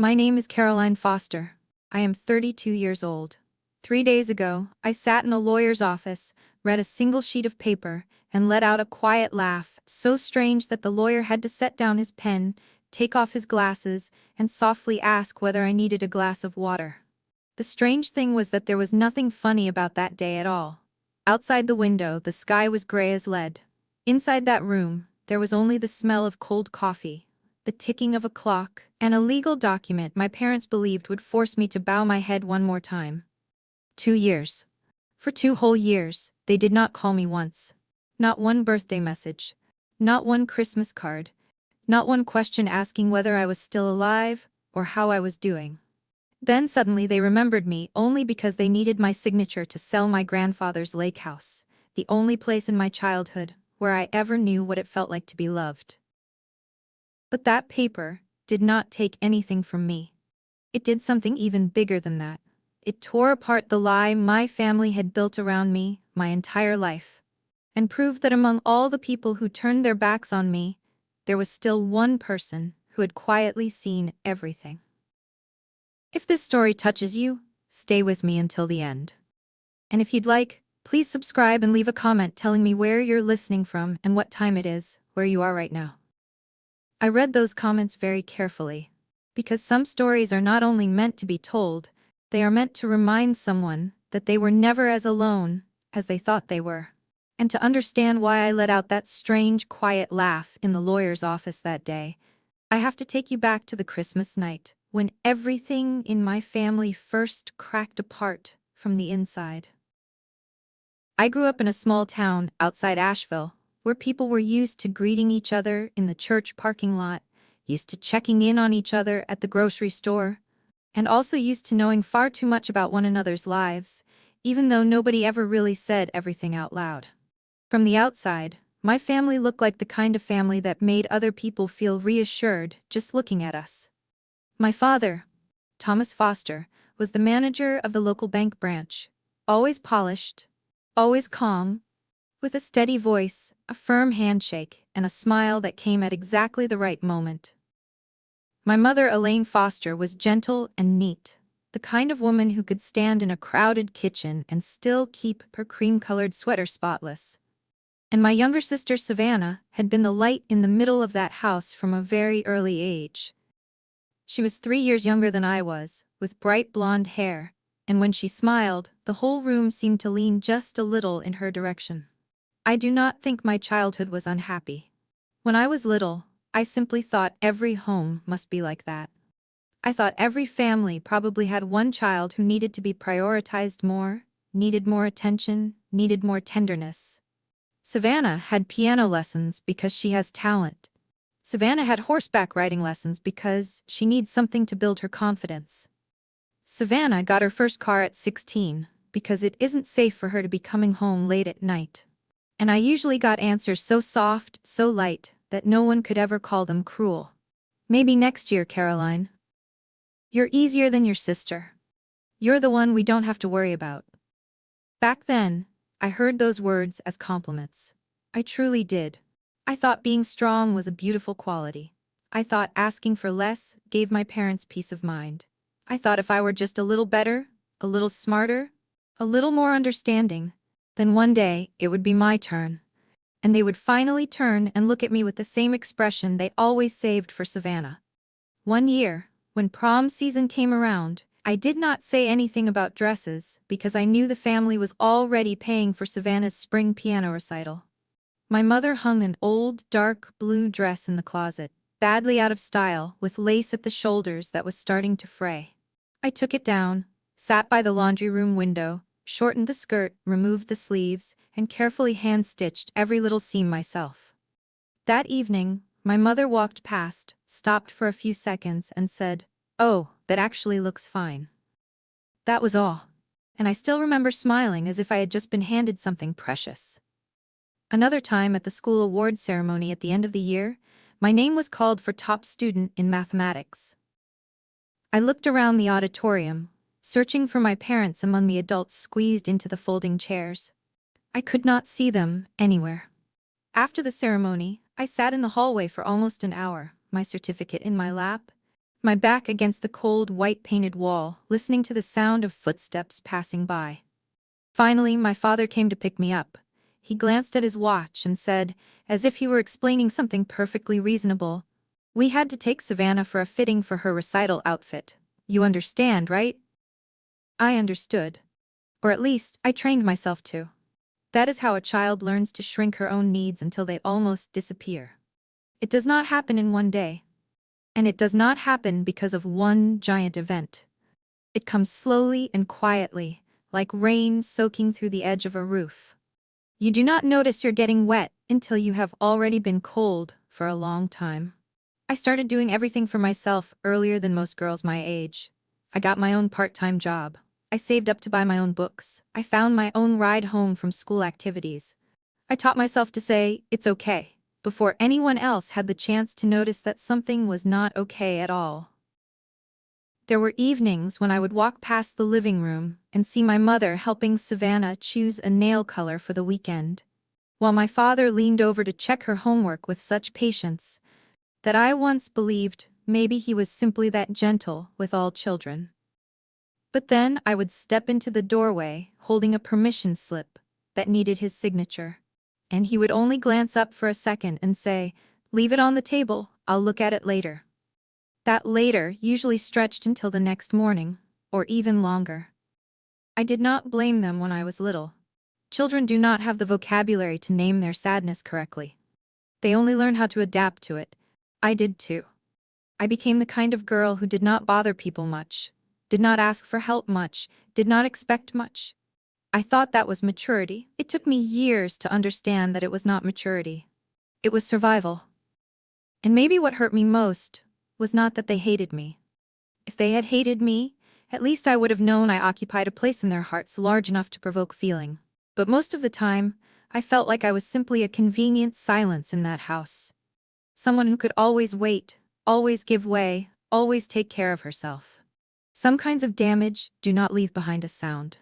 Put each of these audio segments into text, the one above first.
My name is Caroline Foster. I am 32 years old. 3 days ago, I sat in a lawyer's office, read a single sheet of paper, and let out a quiet laugh, so strange that the lawyer had to set down his pen, take off his glasses, and softly ask whether I needed a glass of water. The strange thing was that there was nothing funny about that day at all. Outside the window, the sky was gray as lead. Inside that room, there was only the smell of cold coffee, the ticking of a clock, and a legal document my parents believed would force me to bow my head one more time. 2 years. For 2 whole years, they did not call me once. Not one birthday message. Not one Christmas card. Not one question asking whether I was still alive or how I was doing. Then suddenly they remembered me only because they needed my signature to sell my grandfather's lake house, the only place in my childhood where I ever knew what it felt like to be loved. But that paper did not take anything from me. It did something even bigger than that. It tore apart the lie my family had built around me my entire life, and proved that among all the people who turned their backs on me, there was still one person who had quietly seen everything. If this story touches you, stay with me until the end. And if you'd like, please subscribe and leave a comment telling me where you're listening from and what time it is where you are right now. I read those comments very carefully, because some stories are not only meant to be told, they are meant to remind someone that they were never as alone as they thought they were. And to understand why I let out that strange, quiet laugh in the lawyer's office that day, I have to take you back to the Christmas night, when everything in my family first cracked apart from the inside. I grew up in a small town outside Asheville, where people were used to greeting each other in the church parking lot, used to checking in on each other at the grocery store, and also used to knowing far too much about one another's lives, even though nobody ever really said everything out loud. From the outside, my family looked like the kind of family that made other people feel reassured just looking at us. My father, Thomas Foster, was the manager of the local bank branch, always polished, always calm, with a steady voice, a firm handshake, and a smile that came at exactly the right moment. My mother, Elaine Foster, was gentle and neat, the kind of woman who could stand in a crowded kitchen and still keep her cream-colored sweater spotless. And my younger sister, Savannah, had been the light in the middle of that house from a very early age. She was 3 years younger than I was, with bright blonde hair, and when she smiled, the whole room seemed to lean just a little in her direction. I do not think my childhood was unhappy. When I was little, I simply thought every home must be like that. I thought every family probably had one child who needed to be prioritized more, needed more attention, needed more tenderness. Savannah had piano lessons because she has talent. Savannah had horseback riding lessons because she needs something to build her confidence. Savannah got her first car at 16 because it isn't safe for her to be coming home late at night. And I usually got answers so soft, so light, that no one could ever call them cruel. Maybe next year, Caroline. You're easier than your sister. You're the one we don't have to worry about. Back then, I heard those words as compliments. I truly did. I thought being strong was a beautiful quality. I thought asking for less gave my parents peace of mind. I thought if I were just a little better, a little smarter, a little more understanding, then one day it would be my turn. And they would finally turn and look at me with the same expression they always saved for Savannah. One year, when prom season came around, I did not say anything about dresses because I knew the family was already paying for Savannah's spring piano recital. My mother hung an old, dark blue dress in the closet, badly out of style, with lace at the shoulders that was starting to fray. I took it down, sat by the laundry room window, shortened the skirt, removed the sleeves, and carefully hand-stitched every little seam myself. That evening, my mother walked past, stopped for a few seconds, and said, "Oh, that actually looks fine." That was all. And I still remember smiling as if I had just been handed something precious. Another time at the school award ceremony at the end of the year, my name was called for top student in mathematics. I looked around the auditorium, searching for my parents among the adults squeezed into the folding chairs. I could not see them anywhere. After the ceremony, I sat in the hallway for almost an hour, my certificate in my lap, my back against the cold white painted wall, listening to the sound of footsteps passing by. Finally, my father came to pick me up. He glanced at his watch and said, as if he were explaining something perfectly reasonable, "We had to take Savannah for a fitting for her recital outfit. You understand, right?" I understood. Or at least, I trained myself to. That is how a child learns to shrink her own needs until they almost disappear. It does not happen in one day. And it does not happen because of one giant event. It comes slowly and quietly, like rain soaking through the edge of a roof. You do not notice you're getting wet until you have already been cold for a long time. I started doing everything for myself earlier than most girls my age. I got my own part-time job. I saved up to buy my own books. I found my own ride home from school activities. I taught myself to say, "It's okay," before anyone else had the chance to notice that something was not okay at all. There were evenings when I would walk past the living room and see my mother helping Savannah choose a nail color for the weekend, while my father leaned over to check her homework with such patience that I once believed maybe he was simply that gentle with all children. But then I would step into the doorway holding a permission slip that needed his signature, and he would only glance up for a second and say, "Leave it on the table, I'll look at it later." That later usually stretched until the next morning, or even longer. I did not blame them when I was little. Children do not have the vocabulary to name their sadness correctly. They only learn how to adapt to it. I did too. I became the kind of girl who did not bother people much, did not ask for help much, did not expect much. I thought that was maturity. It took me years to understand that it was not maturity. It was survival. And maybe what hurt me most was not that they hated me. If they had hated me, at least I would have known I occupied a place in their hearts large enough to provoke feeling. But most of the time, I felt like I was simply a convenient silence in that house. Someone who could always wait, always give way, always take care of herself. Some kinds of damage do not leave behind a sound.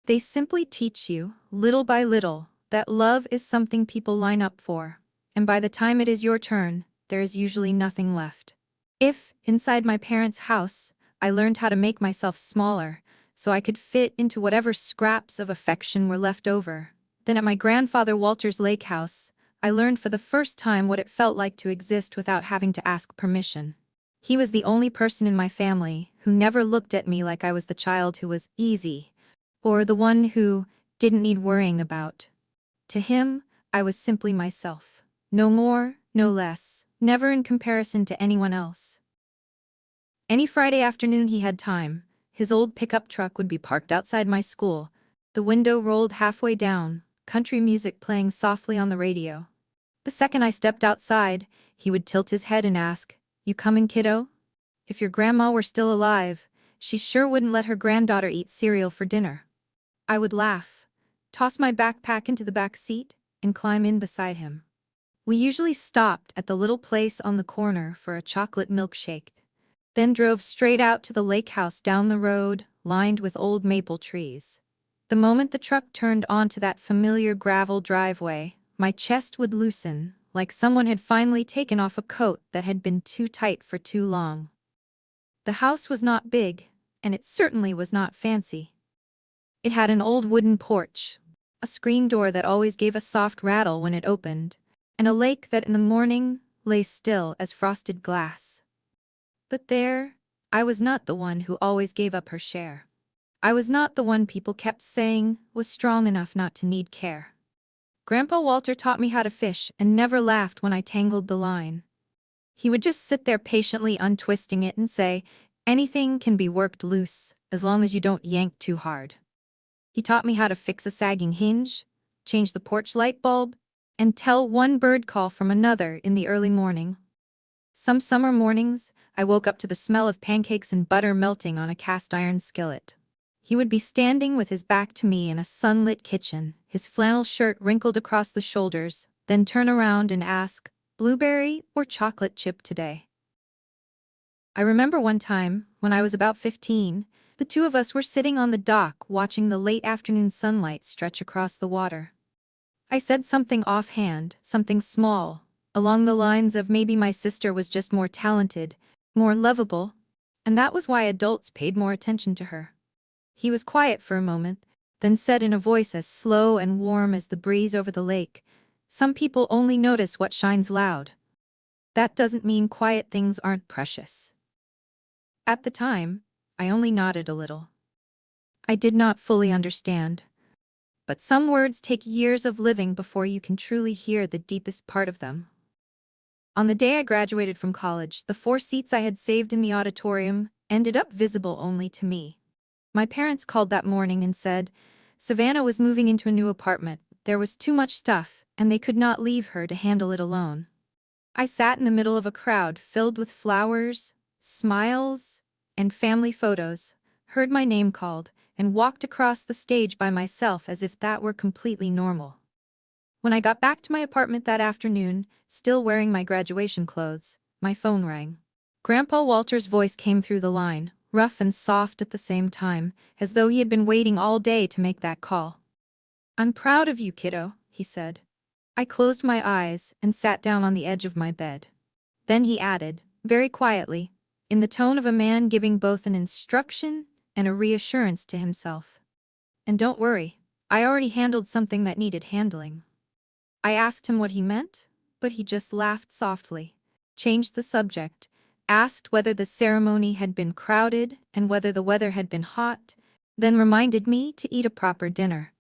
They simply teach you, little by little, that love is something people line up for, and by the time it is your turn, there is usually nothing left. If, inside my parents' house, I learned how to make myself smaller, so I could fit into whatever scraps of affection were left over, then at my grandfather Walter's lake house, I learned for the first time what it felt like to exist without having to ask permission. He was the only person in my family who never looked at me like I was the child who was easy, or the one who didn't need worrying about. To him, I was simply myself. No more, no less, never in comparison to anyone else. Any Friday afternoon he had time, his old pickup truck would be parked outside my school, the window rolled halfway down, country music playing softly on the radio. The second I stepped outside, he would tilt his head and ask, "You coming, kiddo?" If your grandma were still alive, she sure wouldn't let her granddaughter eat cereal for dinner. I would laugh, toss my backpack into the back seat, and climb in beside him. We usually stopped at the little place on the corner for a chocolate milkshake, then drove straight out to the lake house down the road, lined with old maple trees. The moment the truck turned onto that familiar gravel driveway, my chest would loosen, like someone had finally taken off a coat that had been too tight for too long. The house was not big, and it certainly was not fancy. It had an old wooden porch, a screen door that always gave a soft rattle when it opened, and a lake that in the morning lay still as frosted glass. But there, I was not the one who always gave up her share. I was not the one people kept saying was strong enough not to need care. Grandpa Walter taught me how to fish and never laughed when I tangled the line. He would just sit there patiently untwisting it and say, "Anything can be worked loose, as long as you don't yank too hard." He taught me how to fix a sagging hinge, change the porch light bulb, and tell one bird call from another in the early morning. Some summer mornings, I woke up to the smell of pancakes and butter melting on a cast-iron skillet. He would be standing with his back to me in a sunlit kitchen, his flannel shirt wrinkled across the shoulders, then turn around and ask, "Blueberry or chocolate chip today?" I remember one time, when I was about 15, the two of us were sitting on the dock watching the late afternoon sunlight stretch across the water. I said something offhand, something small, along the lines of maybe my sister was just more talented, more lovable, and that was why adults paid more attention to her. He was quiet for a moment, then said in a voice as slow and warm as the breeze over the lake, "Some people only notice what shines loud. That doesn't mean quiet things aren't precious." At the time, I only nodded a little. I did not fully understand. But some words take years of living before you can truly hear the deepest part of them. On the day I graduated from college, the 4 seats I had saved in the auditorium ended up visible only to me. My parents called that morning and said Savannah was moving into a new apartment. There was too much stuff, and they could not leave her to handle it alone. I sat in the middle of a crowd filled with flowers, smiles, and family photos, heard my name called, and walked across the stage by myself as if that were completely normal. When I got back to my apartment that afternoon, still wearing my graduation clothes, my phone rang. Grandpa Walter's voice came through the line, rough and soft at the same time, as though he had been waiting all day to make that call. "I'm proud of you, kiddo," he said. I closed my eyes and sat down on the edge of my bed. Then he added, very quietly, in the tone of a man giving both an instruction and a reassurance to himself, "And don't worry, I already handled something that needed handling." I asked him what he meant, but he just laughed softly, changed the subject, asked whether the ceremony had been crowded and whether the weather had been hot, then reminded me to eat a proper dinner.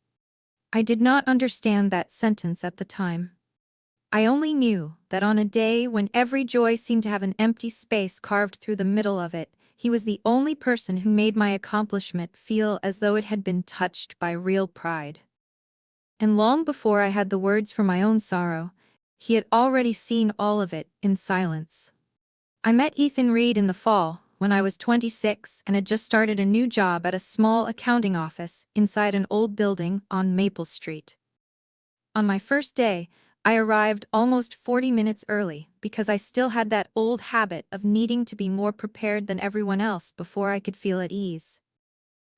I did not understand that sentence at the time. I only knew that on a day when every joy seemed to have an empty space carved through the middle of it, he was the only person who made my accomplishment feel as though it had been touched by real pride. And long before I had the words for my own sorrow, he had already seen all of it in silence. I met Ethan Reed in the fall, when I was 26 and had just started a new job at a small accounting office inside an old building on Maple Street. On my first day, I arrived almost 40 minutes early because I still had that old habit of needing to be more prepared than everyone else before I could feel at ease.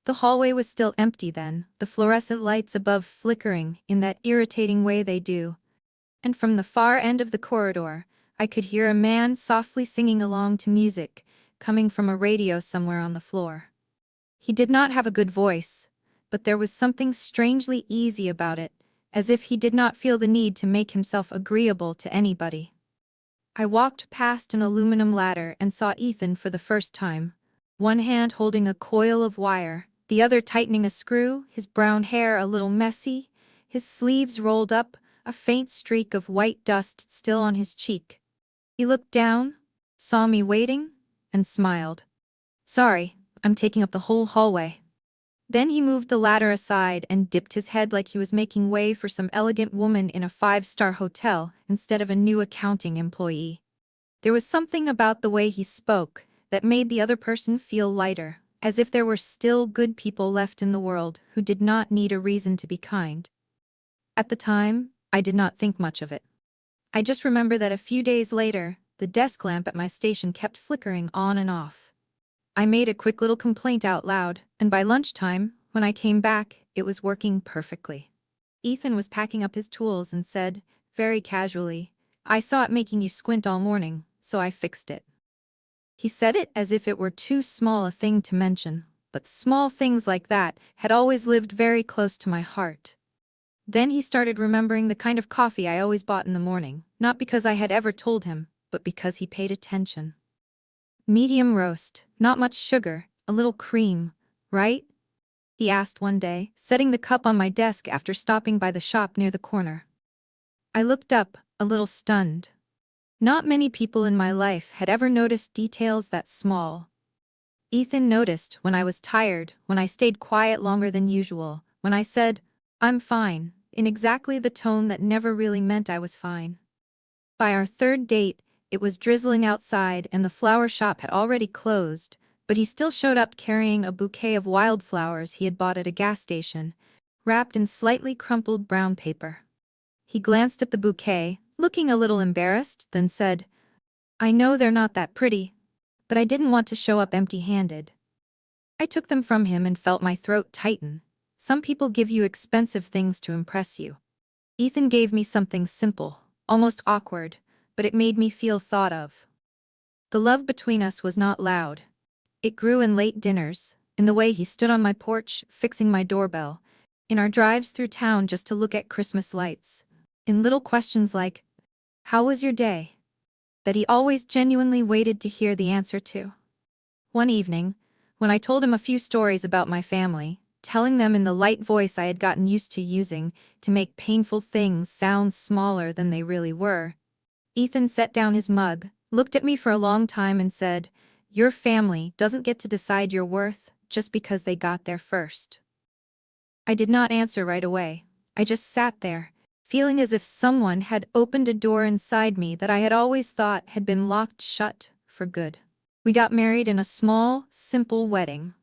The hallway was still empty then, the fluorescent lights above flickering in that irritating way they do. And from the far end of the corridor, I could hear a man softly singing along to music, coming from a radio somewhere on the floor. He did not have a good voice, but there was something strangely easy about it, as if he did not feel the need to make himself agreeable to anybody. I walked past an aluminum ladder and saw Ethan for the first time, one hand holding a coil of wire, the other tightening a screw, his brown hair a little messy, his sleeves rolled up, a faint streak of white dust still on his cheek. He looked down, saw me waiting, and smiled. "Sorry, I'm taking up the whole hallway." Then he moved the ladder aside and dipped his head like he was making way for some elegant woman in a 5-star hotel instead of a new accounting employee. There was something about the way he spoke that made the other person feel lighter, as if there were still good people left in the world who did not need a reason to be kind. At the time, I did not think much of it. I just remember that a few days later, the desk lamp at my station kept flickering on and off. I made a quick little complaint out loud, and by lunchtime, when I came back, it was working perfectly. Ethan was packing up his tools and said, very casually, "I saw it making you squint all morning, so I fixed it." He said it as if it were too small a thing to mention, but small things like that had always lived very close to my heart. Then he started remembering the kind of coffee I always bought in the morning, not because I had ever told him, but because he paid attention. "Medium roast, not much sugar, a little cream, right?" he asked one day, setting the cup on my desk after stopping by the shop near the corner. I looked up, a little stunned. Not many people in my life had ever noticed details that small. Ethan noticed when I was tired, when I stayed quiet longer than usual, when I said, "I'm fine," in exactly the tone that never really meant I was fine. By our third date, it was drizzling outside and the flower shop had already closed, but he still showed up carrying a bouquet of wildflowers he had bought at a gas station, wrapped in slightly crumpled brown paper. He glanced at the bouquet, looking a little embarrassed, then said, "I know they're not that pretty, but I didn't want to show up empty-handed." I took them from him and felt my throat tighten. Some people give you expensive things to impress you. Ethan gave me something simple, almost awkward, but it made me feel thought of. The love between us was not loud. It grew in late dinners, in the way he stood on my porch, fixing my doorbell, in our drives through town just to look at Christmas lights, in little questions like, "How was your day?" that he always genuinely waited to hear the answer to. One evening, when I told him a few stories about my family, telling them in the light voice I had gotten used to using to make painful things sound smaller than they really were, Ethan set down his mug, looked at me for a long time and said, "Your family doesn't get to decide your worth just because they got there first." I did not answer right away. I just sat there, feeling as if someone had opened a door inside me that I had always thought had been locked shut for good. We got married in a small, simple wedding.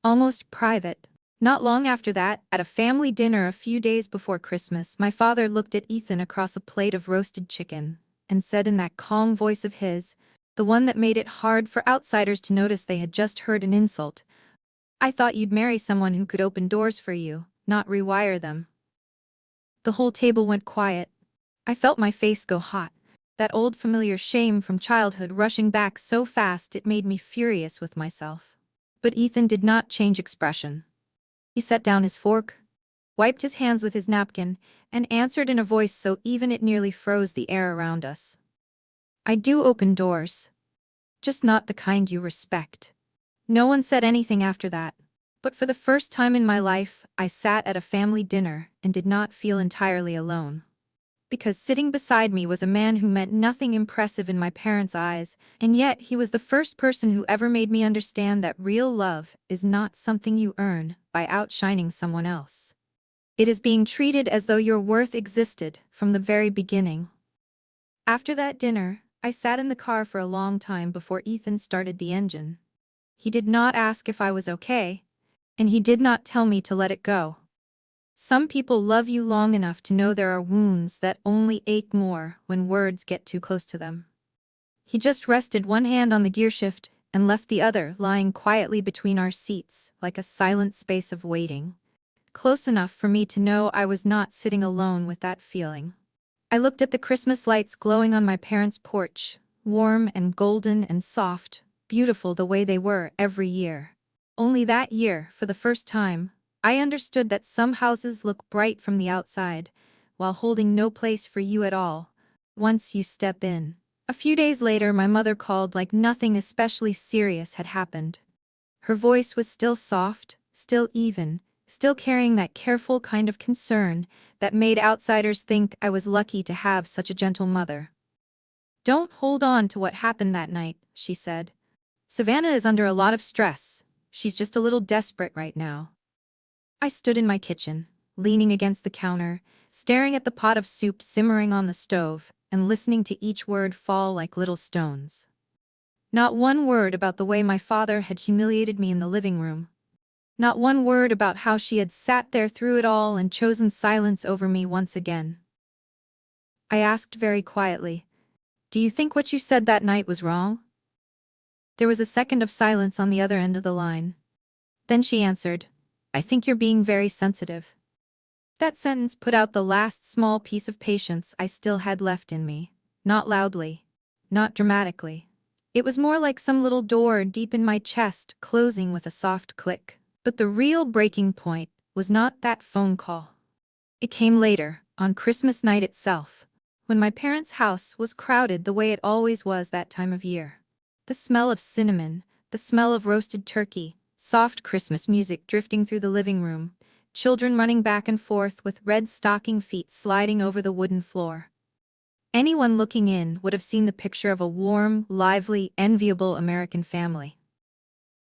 Almost private. Not long after that, at a family dinner a few days before Christmas, my father looked at Ethan across a plate of roasted chicken and said in that calm voice of his, the one that made it hard for outsiders to notice they had just heard an insult, "I thought you'd marry someone who could open doors for you, not rewire them." The whole table went quiet. I felt my face go hot, that old familiar shame from childhood rushing back so fast it made me furious with myself. But Ethan did not change expression. He set down his fork, wiped his hands with his napkin, and answered in a voice so even it nearly froze the air around us. "I do open doors. Just not the kind you respect." No one said anything after that. But for the first time in my life, I sat at a family dinner and did not feel entirely alone. Because sitting beside me was a man who meant nothing impressive in my parents' eyes, and yet he was the first person who ever made me understand that real love is not something you earn by outshining someone else. It is being treated as though your worth existed from the very beginning. After that dinner, I sat in the car for a long time before Ethan started the engine. He did not ask if I was okay, and he did not tell me to let it go. Some people love you long enough to know there are wounds that only ache more when words get too close to them. He just rested one hand on the gearshift and left the other lying quietly between our seats like a silent space of waiting, close enough for me to know I was not sitting alone with that feeling. I looked at the Christmas lights glowing on my parents' porch, warm and golden and soft, beautiful the way they were every year. Only that year, for the first time, I understood that some houses look bright from the outside, while holding no place for you at all, once you step in. A few days later, my mother called like nothing especially serious had happened. Her voice was still soft, still even, still carrying that careful kind of concern that made outsiders think I was lucky to have such a gentle mother. "Don't hold on to what happened that night," she said. "Savannah is under a lot of stress. She's just a little desperate right now." I stood in my kitchen, leaning against the counter, staring at the pot of soup simmering on the stove, and listening to each word fall like little stones. Not one word about the way my father had humiliated me in the living room. Not one word about how she had sat there through it all and chosen silence over me once again. I asked very quietly, "Do you think what you said that night was wrong?" There was a second of silence on the other end of the line. Then she answered, "I think you're being very sensitive." That sentence put out the last small piece of patience I still had left in me. Not loudly, not dramatically. It was more like some little door deep in my chest closing with a soft click. But the real breaking point was not that phone call. It came later, on Christmas night itself, when my parents' house was crowded the way it always was that time of year. The smell of cinnamon, the smell of roasted turkey, soft Christmas music drifting through the living room, children running back and forth with red stocking feet sliding over the wooden floor. Anyone looking in would have seen the picture of a warm, lively, enviable American family.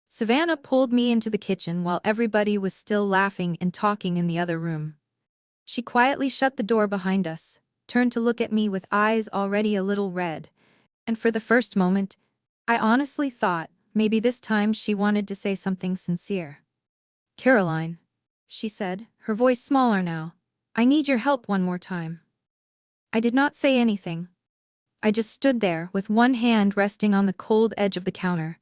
Savannah pulled me into the kitchen while everybody was still laughing and talking in the other room. She quietly shut the door behind us, turned to look at me with eyes already a little red, and for the first moment, I honestly thought maybe this time she wanted to say something sincere. "Caroline," she said, her voice smaller now, "I need your help one more time." I did not say anything. I just stood there with one hand resting on the cold edge of the counter.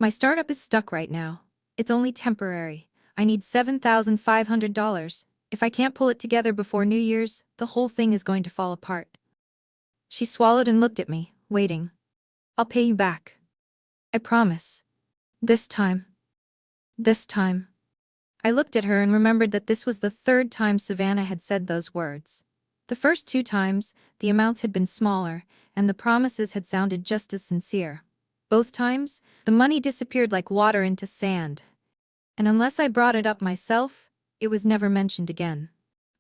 "My startup is stuck right now. It's only temporary. I need $7,500. If I can't pull it together before New Year's, the whole thing is going to fall apart." She swallowed and looked at me, waiting. "I'll pay you back," I promise. This time. This time. I looked at her and remembered that this was the third time Savannah had said those words. The first two times, the amounts had been smaller, and the promises had sounded just as sincere. Both times, the money disappeared like water into sand. And unless I brought it up myself, it was never mentioned again.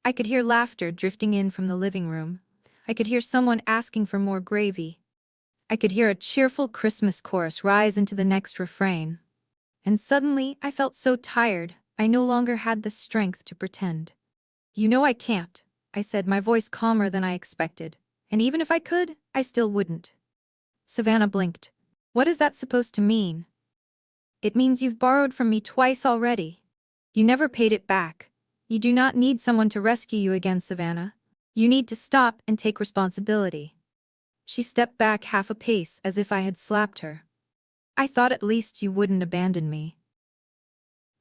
I could hear laughter drifting in from the living room. I could hear someone asking for more gravy. I could hear a cheerful Christmas chorus rise into the next refrain. And suddenly, I felt so tired, I no longer had the strength to pretend. "You know I can't," I said, my voice calmer than I expected. "And even if I could, I still wouldn't." Savannah blinked. "What is that supposed to mean?" "It means you've borrowed from me twice already. You never paid it back. You do not need someone to rescue you again, Savannah. You need to stop and take responsibility." She stepped back half a pace as if I had slapped her. "I thought at least you wouldn't abandon me."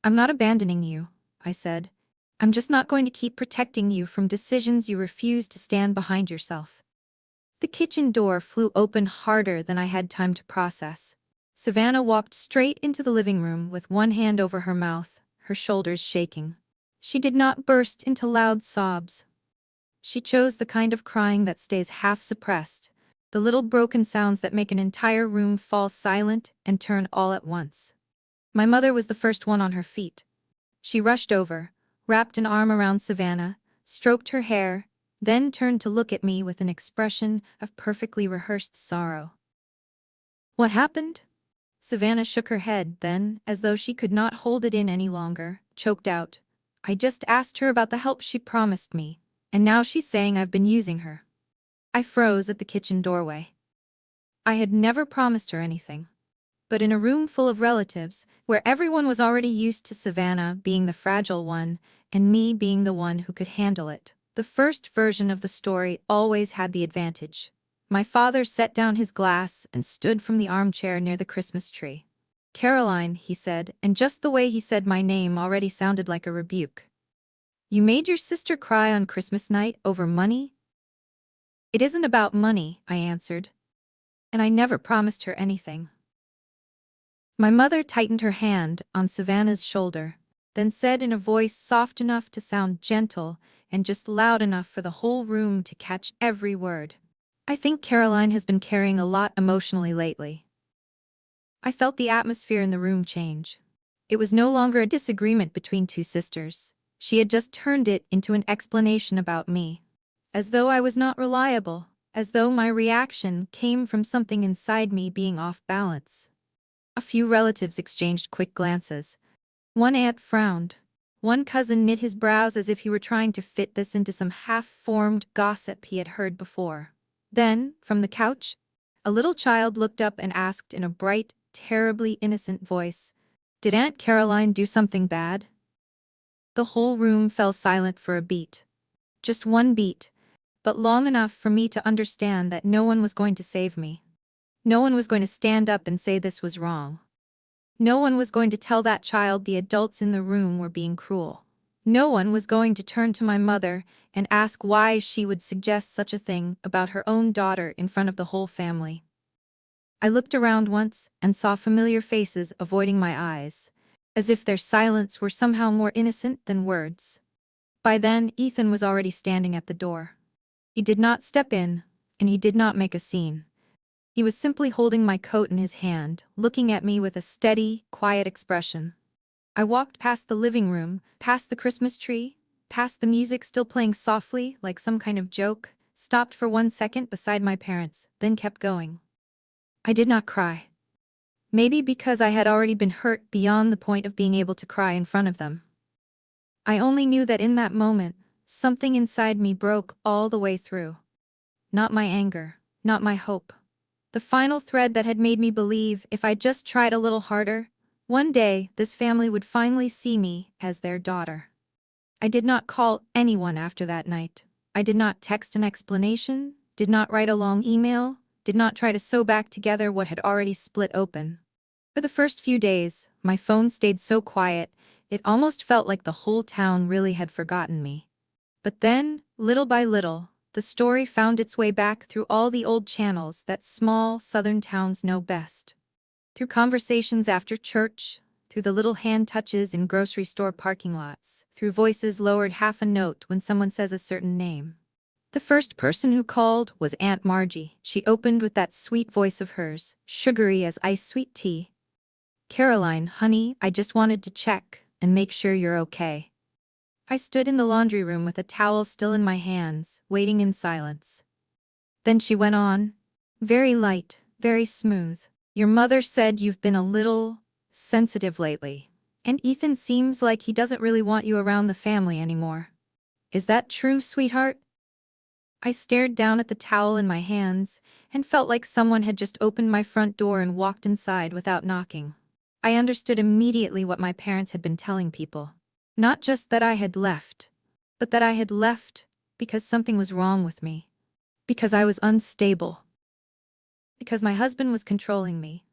"I'm not abandoning you," I said. "I'm just not going to keep protecting you from decisions you refuse to stand behind yourself." The kitchen door flew open harder than I had time to process. Savannah walked straight into the living room with one hand over her mouth, her shoulders shaking. She did not burst into loud sobs. She chose the kind of crying that stays half suppressed, the little broken sounds that make an entire room fall silent and turn all at once. My mother was the first one on her feet. She rushed over, wrapped an arm around Savannah, stroked her hair, then turned to look at me with an expression of perfectly rehearsed sorrow. "What happened?" Savannah shook her head, then, as though she could not hold it in any longer, choked out, "I just asked her about the help she promised me, and now she's saying I've been using her." I froze at the kitchen doorway. I had never promised her anything. But in a room full of relatives, where everyone was already used to Savannah being the fragile one, and me being the one who could handle it, the first version of the story always had the advantage. My father set down his glass and stood from the armchair near the Christmas tree. "Caroline," he said, and just the way he said my name already sounded like a rebuke. "You made your sister cry on Christmas night over money?" "It isn't about money," I answered. "And I never promised her anything." My mother tightened her hand on Savannah's shoulder, then said in a voice soft enough to sound gentle and just loud enough for the whole room to catch every word, "I think Caroline has been carrying a lot emotionally lately." I felt the atmosphere in the room change. It was no longer a disagreement between two sisters. She had just turned it into an explanation about me. As though I was not reliable, as though my reaction came from something inside me being off balance. A few relatives exchanged quick glances. One aunt frowned. One cousin knit his brows as if he were trying to fit this into some half-formed gossip he had heard before. Then, from the couch, a little child looked up and asked in a bright, terribly innocent voice, "Did Aunt Caroline do something bad?" The whole room fell silent for a beat. Just one beat, but long enough for me to understand that no one was going to save me. No one was going to stand up and say this was wrong. No one was going to tell that child the adults in the room were being cruel. No one was going to turn to my mother and ask why she would suggest such a thing about her own daughter in front of the whole family. I looked around once and saw familiar faces avoiding my eyes, as if their silence were somehow more innocent than words. By then, Ethan was already standing at the door. He did not step in, and he did not make a scene. He was simply holding my coat in his hand, looking at me with a steady, quiet expression. I walked past the living room, past the Christmas tree, past the music still playing softly like some kind of joke, stopped for 1 second beside my parents, then kept going. I did not cry. Maybe because I had already been hurt beyond the point of being able to cry in front of them. I only knew that in that moment, something inside me broke all the way through. Not my anger, not my hope. The final thread that had made me believe if I just tried a little harder, one day this family would finally see me as their daughter. I did not call anyone after that night. I did not text an explanation, did not write a long email, did not try to sew back together what had already split open. For the first few days, my phone stayed so quiet, it almost felt like the whole town really had forgotten me. But then, little by little, the story found its way back through all the old channels that small southern towns know best. Through conversations after church, through the little hand touches in grocery store parking lots, through voices lowered half a note when someone says a certain name. The first person who called was Aunt Margie. She opened with that sweet voice of hers, sugary as ice sweet tea. "Caroline, honey, I just wanted to check and make sure you're okay." I stood in the laundry room with a towel still in my hands, waiting in silence. Then she went on, very light, very smooth. "Your mother said you've been a little sensitive lately, and Ethan seems like he doesn't really want you around the family anymore. Is that true, sweetheart?" I stared down at the towel in my hands and felt like someone had just opened my front door and walked inside without knocking. I understood immediately what my parents had been telling people. Not just that I had left, but that I had left because something was wrong with me. Because I was unstable. Because my husband was controlling me.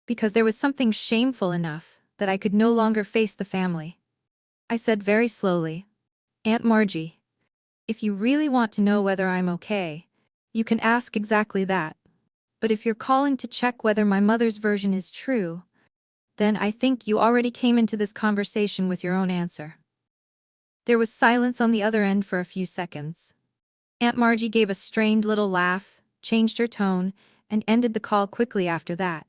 Because there was something shameful enough that I could no longer face the family. I said very slowly, "Aunt Margie, if you really want to know whether I'm okay, you can ask exactly that. But if you're calling to check whether my mother's version is true, then I think you already came into this conversation with your own answer." There was silence on the other end for a few seconds. Aunt Margie gave a strained little laugh, changed her tone, and ended the call quickly after that.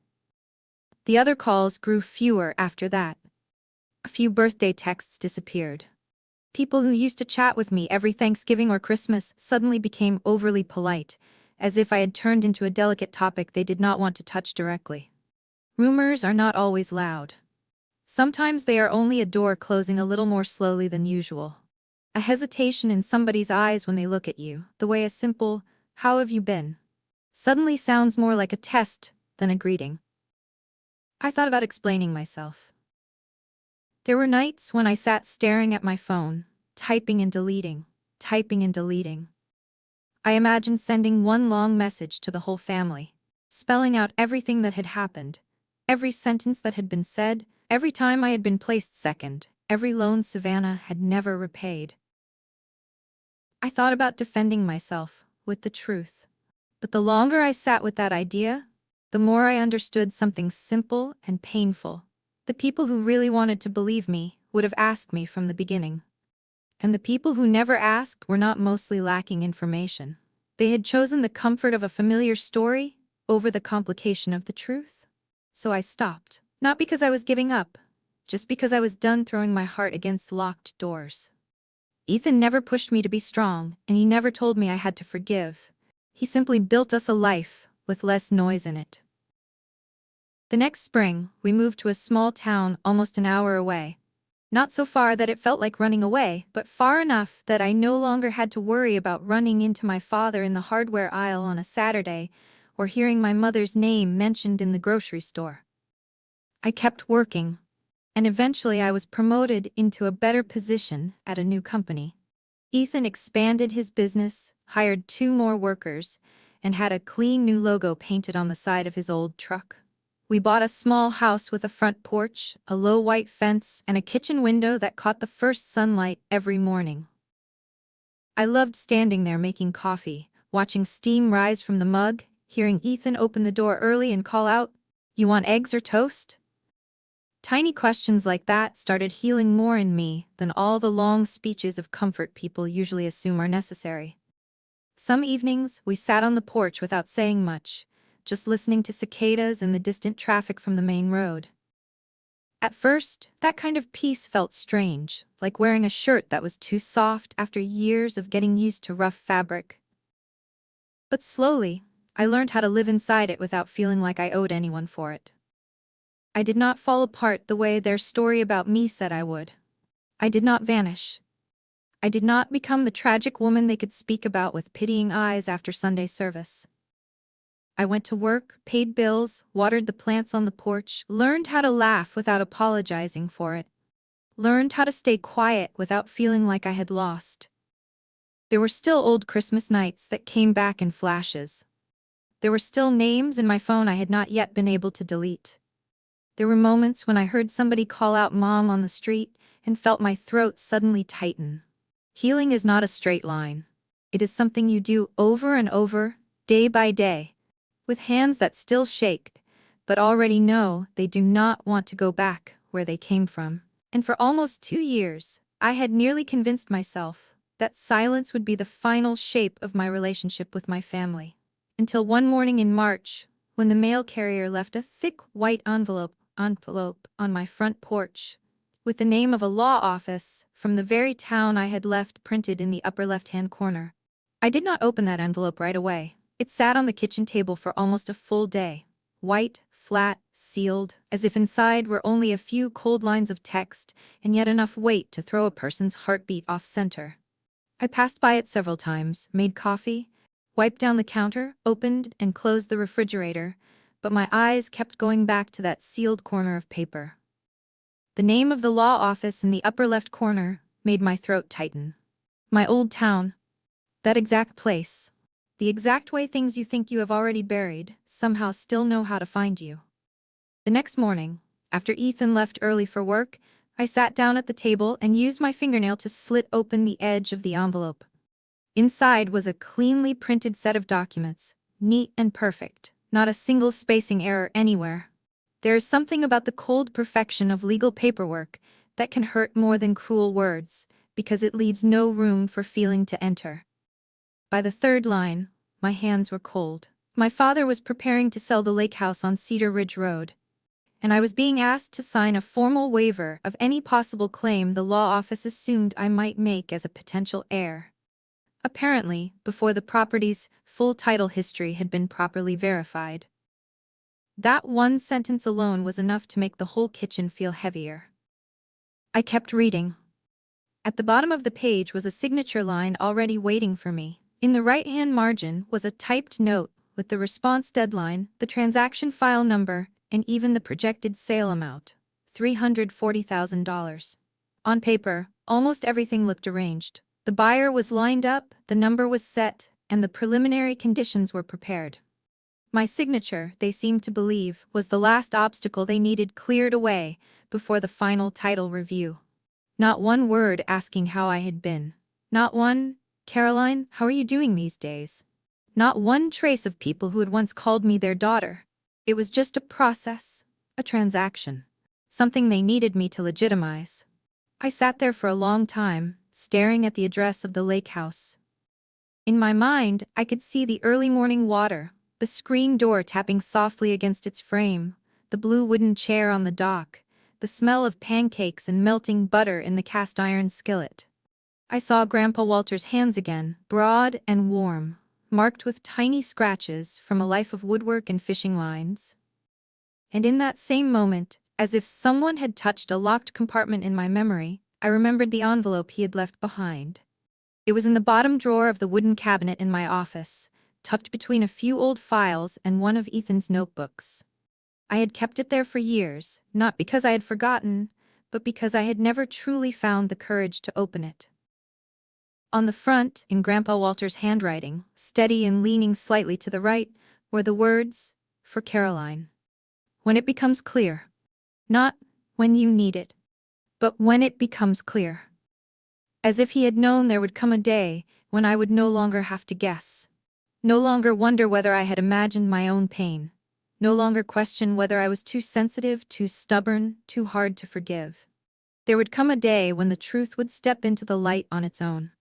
The other calls grew fewer after that. A few birthday texts disappeared. People who used to chat with me every Thanksgiving or Christmas suddenly became overly polite, as if I had turned into a delicate topic they did not want to touch directly. Rumors are not always loud. Sometimes they are only a door closing a little more slowly than usual. A hesitation in somebody's eyes when they look at you, the way a simple, "How have you been?" suddenly sounds more like a test than a greeting. I thought about explaining myself. There were nights when I sat staring at my phone, typing and deleting, typing and deleting. I imagined sending one long message to the whole family, spelling out everything that had happened, every sentence that had been said, every time I had been placed second, every loan Savannah had never repaid. I thought about defending myself with the truth. But the longer I sat with that idea, the more I understood something simple and painful. The people who really wanted to believe me would have asked me from the beginning. And the people who never asked were not mostly lacking information. They had chosen the comfort of a familiar story over the complication of the truth. So I stopped. Not because I was giving up, just because I was done throwing my heart against locked doors. Ethan never pushed me to be strong, and he never told me I had to forgive. He simply built us a life with less noise in it. The next spring, we moved to a small town almost an hour away. Not so far that it felt like running away, but far enough that I no longer had to worry about running into my father in the hardware aisle on a Saturday or hearing my mother's name mentioned in the grocery store. I kept working, and eventually I was promoted into a better position at a new company. Ethan expanded his business, hired 2 more workers, and had a clean new logo painted on the side of his old truck. We bought a small house with a front porch, a low white fence, and a kitchen window that caught the first sunlight every morning. I loved standing there making coffee, watching steam rise from the mug, hearing Ethan open the door early and call out, "You want eggs or toast?" Tiny questions like that started healing more in me than all the long speeches of comfort people usually assume are necessary. Some evenings, we sat on the porch without saying much, just listening to cicadas and the distant traffic from the main road. At first, that kind of peace felt strange, like wearing a shirt that was too soft after years of getting used to rough fabric. But slowly, I learned how to live inside it without feeling like I owed anyone for it. I did not fall apart the way their story about me said I would. I did not vanish. I did not become the tragic woman they could speak about with pitying eyes after Sunday service. I went to work, paid bills, watered the plants on the porch, learned how to laugh without apologizing for it, learned how to stay quiet without feeling like I had lost. There were still old Christmas nights that came back in flashes. There were still names in my phone I had not yet been able to delete. There were moments when I heard somebody call out Mom on the street and felt my throat suddenly tighten. Healing is not a straight line. It is something you do over and over, day by day, with hands that still shake, but already know they do not want to go back where they came from. And for almost 2 years, I had nearly convinced myself that silence would be the final shape of my relationship with my family. Until one morning in March, when the mail carrier left a thick white envelope on my front porch, with the name of a law office from the very town I had left printed in the upper left-hand corner. I did not open that envelope right away. It sat on the kitchen table for almost a full day. White, flat, sealed, as if inside were only a few cold lines of text and yet enough weight to throw a person's heartbeat off center. I passed by it several times, made coffee, wiped down the counter, opened and closed the refrigerator, but my eyes kept going back to that sealed corner of paper. The name of the law office in the upper left corner made my throat tighten. My old town. That exact place. The exact way things you think you have already buried somehow still know how to find you. The next morning, after Ethan left early for work, I sat down at the table and used my fingernail to slit open the edge of the envelope. Inside was a cleanly printed set of documents, neat and perfect, not a single spacing error anywhere. There is something about the cold perfection of legal paperwork that can hurt more than cruel words, because it leaves no room for feeling to enter. By the third line, my hands were cold. My father was preparing to sell the lake house on Cedar Ridge Road, and I was being asked to sign a formal waiver of any possible claim the law office assumed I might make as a potential heir. Apparently, before the property's full title history had been properly verified. That one sentence alone was enough to make the whole kitchen feel heavier. I kept reading. At the bottom of the page was a signature line already waiting for me. In the right-hand margin was a typed note with the response deadline, the transaction file number, and even the projected sale amount, $340,000. On paper, almost everything looked arranged. The buyer was lined up, the number was set, and the preliminary conditions were prepared. My signature, they seemed to believe, was the last obstacle they needed cleared away before the final title review. Not one word asking how I had been. Not one, "Caroline, how are you doing these days?" Not one trace of people who had once called me their daughter. It was just a process, a transaction, something they needed me to legitimize. I sat there for a long time, staring at the address of the lake house. In my mind, I could see the early morning water, the screen door tapping softly against its frame, the blue wooden chair on the dock, the smell of pancakes and melting butter in the cast-iron skillet. I saw Grandpa Walter's hands again, broad and warm, marked with tiny scratches from a life of woodwork and fishing lines. And in that same moment, as if someone had touched a locked compartment in my memory, I remembered the envelope he had left behind. It was in the bottom drawer of the wooden cabinet in my office, tucked between a few old files and one of Ethan's notebooks. I had kept it there for years, not because I had forgotten, but because I had never truly found the courage to open it. On the front, in Grandpa Walter's handwriting, steady and leaning slightly to the right, were the words, "For Caroline. When it becomes clear." Not "when you need it," but "when it becomes clear." As if he had known there would come a day when I would no longer have to guess. No longer wonder whether I had imagined my own pain. No longer question whether I was too sensitive, too stubborn, too hard to forgive. There would come a day when the truth would step into the light on its own.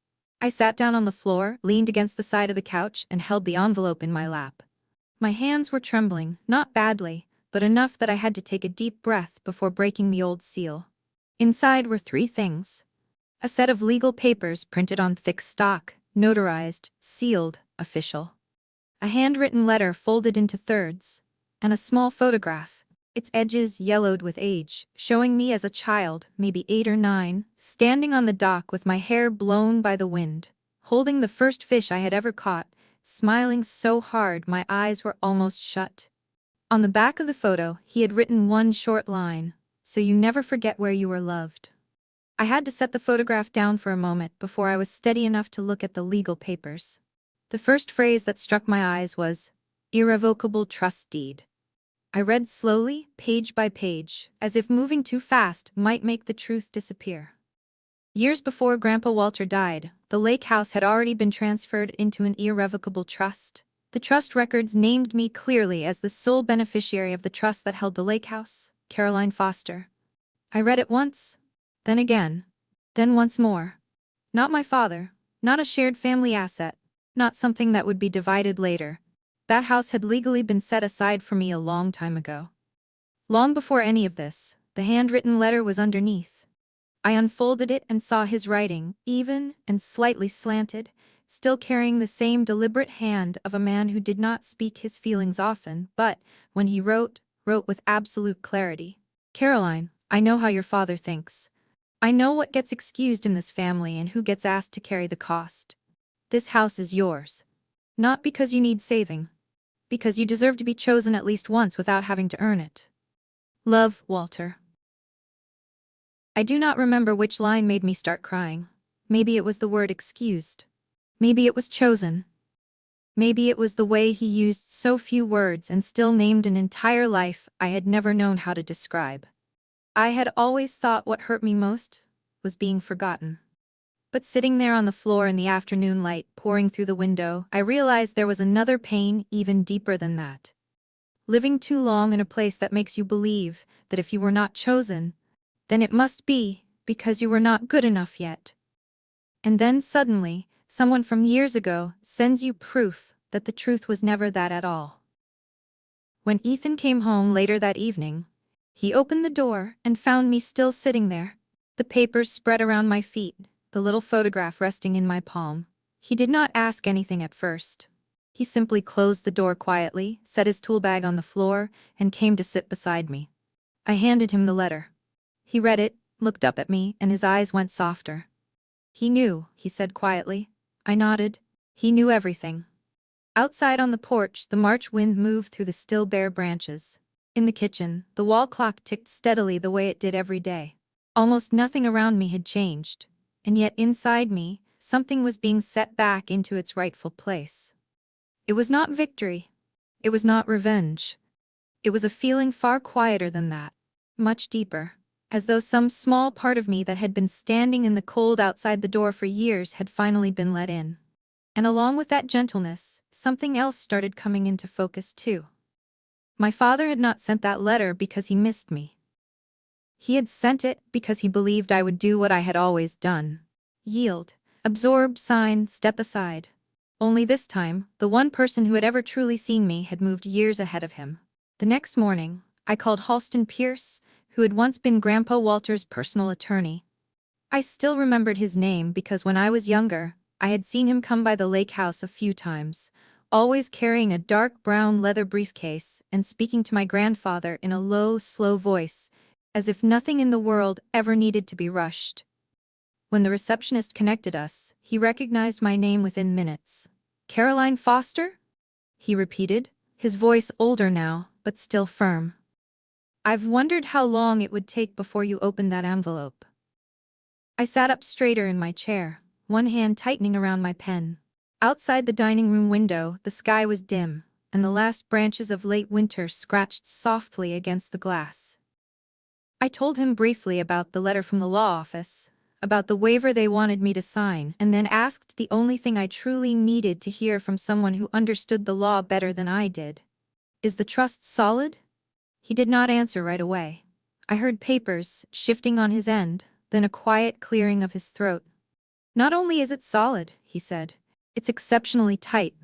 I sat down on the floor, leaned against the side of the couch, and held the envelope in my lap. My hands were trembling, not badly, but enough that I had to take a deep breath before breaking the old seal. Inside were 3 things. A set of legal papers printed on thick stock, notarized, sealed, official. A handwritten letter folded into thirds, and a small photograph, its edges yellowed with age, showing me as a child, maybe 8 or 9, standing on the dock with my hair blown by the wind, holding the first fish I had ever caught, smiling so hard my eyes were almost shut. On the back of the photo, he had written one short line, "So you never forget where you were loved." I had to set the photograph down for a moment before I was steady enough to look at the legal papers. The first phrase that struck my eyes was, "Irrevocable trust deed." I read slowly, page by page, as if moving too fast might make the truth disappear. Years before Grandpa Walter died, the lake house had already been transferred into an irrevocable trust. The trust records named me clearly as the sole beneficiary of the trust that held the lake house, Caroline Foster. I read it once, then again, then once more. Not my father, not a shared family asset, not something that would be divided later. That house had legally been set aside for me a long time ago. Long before any of this, the handwritten letter was underneath. I unfolded it and saw his writing, even and slightly slanted, still carrying the same deliberate hand of a man who did not speak his feelings often, but, when he wrote with absolute clarity. Caroline, I know how your father thinks. I know what gets excused in this family and who gets asked to carry the cost. This house is yours. Not because you need saving. Because you deserve to be chosen at least once without having to earn it. Love, Walter. I do not remember which line made me start crying. Maybe it was the word excused. Maybe it was chosen. Maybe it was the way he used so few words and still named an entire life I had never known how to describe. I had always thought what hurt me most was being forgotten. But sitting there on the floor in the afternoon light pouring through the window, I realized there was another pain even deeper than that. Living too long in a place that makes you believe that if you were not chosen, then it must be because you were not good enough yet. And then suddenly, someone from years ago sends you proof that the truth was never that at all. When Ethan came home later that evening, he opened the door and found me still sitting there, the papers spread around my feet, the little photograph resting in my palm. He did not ask anything at first. He simply closed the door quietly, set his tool bag on the floor, and came to sit beside me. I handed him the letter. He read it, looked up at me, and his eyes went softer. He knew, he said quietly. I nodded. He knew everything. Outside on the porch, the March wind moved through the still bare branches. In the kitchen, the wall clock ticked steadily the way it did every day. Almost nothing around me had changed, and yet inside me, something was being set back into its rightful place. It was not victory. It was not revenge. It was a feeling far quieter than that, much deeper, as though some small part of me that had been standing in the cold outside the door for years had finally been let in. And along with that gentleness, something else started coming into focus too. My father had not sent that letter because he missed me. He had sent it because he believed I would do what I had always done. Yield, absorb, sign, step aside. Only this time, the one person who had ever truly seen me had moved years ahead of him. The next morning, I called Halston Pierce, who had once been Grandpa Walter's personal attorney. I still remembered his name because when I was younger, I had seen him come by the lake house a few times, always carrying a dark brown leather briefcase and speaking to my grandfather in a low, slow voice, as if nothing in the world ever needed to be rushed. When the receptionist connected us, he recognized my name within minutes. Caroline Foster? He repeated, his voice older now, but still firm. I've wondered how long it would take before you opened that envelope. I sat up straighter in my chair, one hand tightening around my pen. Outside the dining room window, the sky was dim, and the last branches of late winter scratched softly against the glass. I told him briefly about the letter from the law office, about the waiver they wanted me to sign, and then asked the only thing I truly needed to hear from someone who understood the law better than I did. Is the trust solid? He did not answer right away. I heard papers shifting on his end, then a quiet clearing of his throat. Not only is it solid, he said, it's exceptionally tight.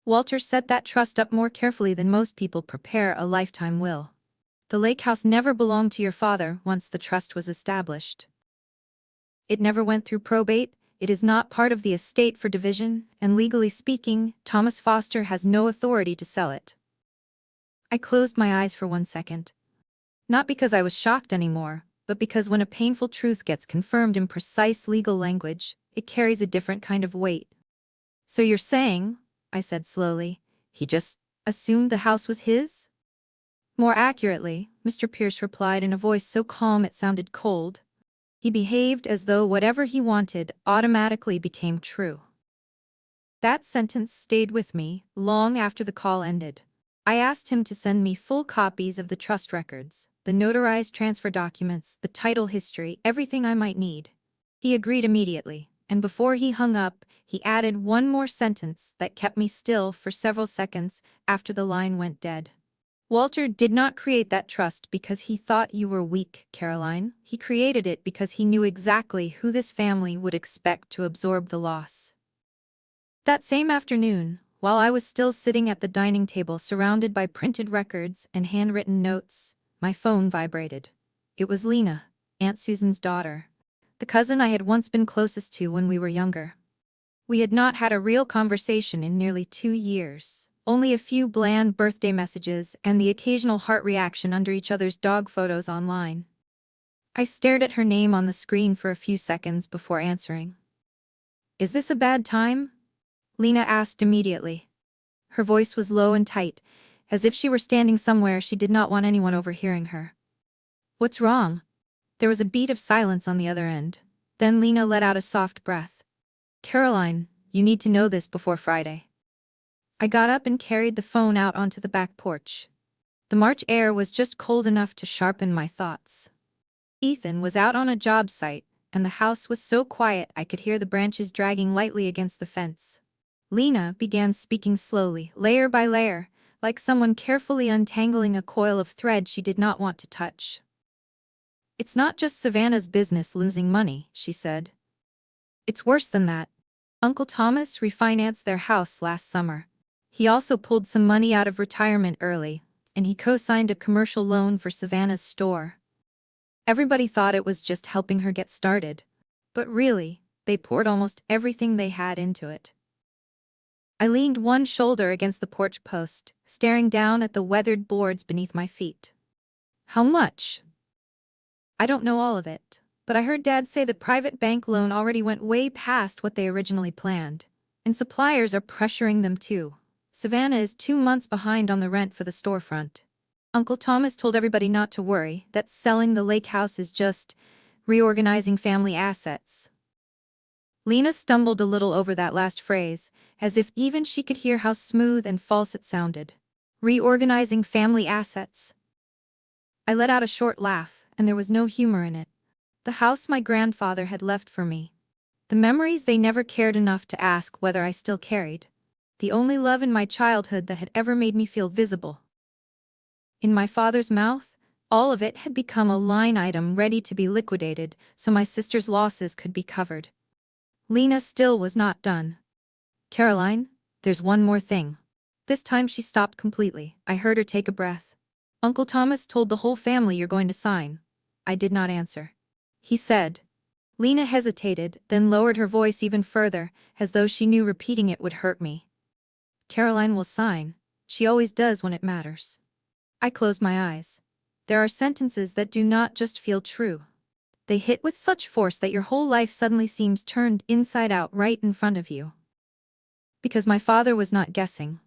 Walter set that trust up more carefully than most people prepare a lifetime will. The lake house never belonged to your father once the trust was established. It never went through probate, it is not part of the estate for division, and legally speaking, Thomas Foster has no authority to sell it. I closed my eyes for 1 second. Not because I was shocked anymore, but because when a painful truth gets confirmed in precise legal language, it carries a different kind of weight. So you're saying, I said slowly, he just assumed the house was his? More accurately, Mr. Pierce replied in a voice so calm it sounded cold. He behaved as though whatever he wanted automatically became true. That sentence stayed with me long after the call ended. I asked him to send me full copies of the trust records, the notarized transfer documents, the title history, everything I might need. He agreed immediately, and before he hung up, he added one more sentence that kept me still for several seconds after the line went dead. Walter did not create that trust because he thought you were weak, Caroline. He created it because he knew exactly who this family would expect to absorb the loss. That same afternoon, while I was still sitting at the dining table surrounded by printed records and handwritten notes, my phone vibrated. It was Lena, Aunt Susan's daughter, the cousin I had once been closest to when we were younger. We had not had a real conversation in nearly 2 years, only a few bland birthday messages and the occasional heart reaction under each other's dog photos online. I stared at her name on the screen for a few seconds before answering. "Is this a bad time?" Lena asked immediately. Her voice was low and tight, as if she were standing somewhere she did not want anyone overhearing her. "What's wrong?" There was a beat of silence on the other end. Then Lena let out a soft breath. "Caroline, you need to know this before Friday." I got up and carried the phone out onto the back porch. The March air was just cold enough to sharpen my thoughts. Ethan was out on a job site, and the house was so quiet I could hear the branches dragging lightly against the fence. Lena began speaking slowly, layer by layer, like someone carefully untangling a coil of thread she did not want to touch. "It's not just Savannah's business losing money," she said. "It's worse than that. Uncle Thomas refinanced their house last summer. He also pulled some money out of retirement early, and he co-signed a commercial loan for Savannah's store. Everybody thought it was just helping her get started, but really, they poured almost everything they had into it." I leaned one shoulder against the porch post, staring down at the weathered boards beneath my feet. "How much?" "I don't know all of it, but I heard Dad say the private bank loan already went way past what they originally planned, and suppliers are pressuring them too. Savannah is 2 months behind on the rent for the storefront. Uncle Thomas told everybody not to worry, that selling the lake house is just reorganizing family assets." Lena stumbled a little over that last phrase, as if even she could hear how smooth and false it sounded. Reorganizing family assets. I let out a short laugh, and there was no humor in it. The house my grandfather had left for me. The memories they never cared enough to ask whether I still carried. The only love in my childhood that had ever made me feel visible. In my father's mouth, all of it had become a line item ready to be liquidated so my sister's losses could be covered. Lena still was not done. "Caroline, there's one more thing." This time she stopped completely. I heard her take a breath. "Uncle Thomas told the whole family you're going to sign." I did not answer. "He said." Lena hesitated, then lowered her voice even further, as though she knew repeating it would hurt me. "Caroline will sign. She always does when it matters." I closed my eyes. There are sentences that do not just feel true. They hit with such force that your whole life suddenly seems turned inside out right in front of you. Because my father was not guessing.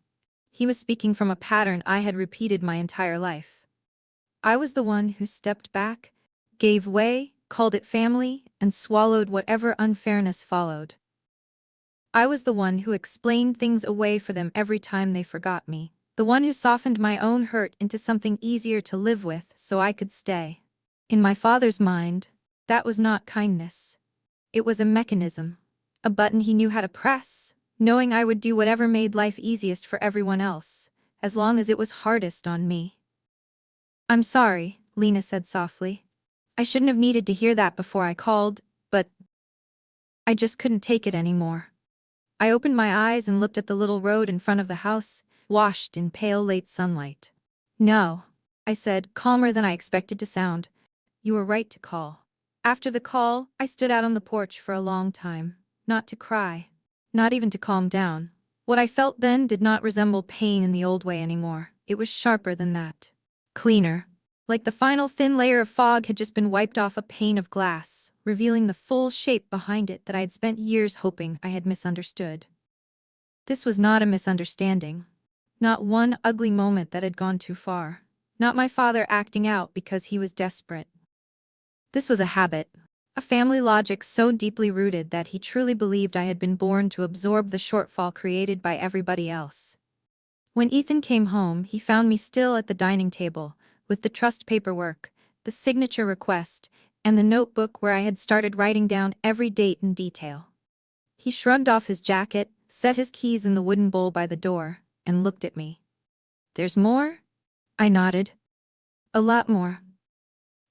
He was speaking from a pattern I had repeated my entire life. I was the one who stepped back, gave way, called it family, and swallowed whatever unfairness followed. I was the one who explained things away for them every time they forgot me, the one who softened my own hurt into something easier to live with so I could stay. In my father's mind, that was not kindness. It was a mechanism, a button he knew how to press, knowing I would do whatever made life easiest for everyone else, as long as it was hardest on me. "I'm sorry," Lena said softly. "I shouldn't have needed to hear that before I called, but I just couldn't take it anymore." I opened my eyes and looked at the little road in front of the house, washed in pale late sunlight. "No," I said, calmer than I expected to sound. "You were right to call." After the call, I stood out on the porch for a long time, not to cry, not even to calm down. What I felt then did not resemble pain in the old way anymore. It was sharper than that. Cleaner. Like the final thin layer of fog had just been wiped off a pane of glass, revealing the full shape behind it that I had spent years hoping I had misunderstood. This was not a misunderstanding. Not one ugly moment that had gone too far. Not my father acting out because he was desperate. This was a habit, a family logic so deeply rooted that he truly believed I had been born to absorb the shortfall created by everybody else. When Ethan came home, he found me still at the dining table, with the trust paperwork, the signature request, and the notebook where I had started writing down every date in detail. He shrugged off his jacket, set his keys in the wooden bowl by the door, and looked at me. "There's more?" I nodded. "A lot more."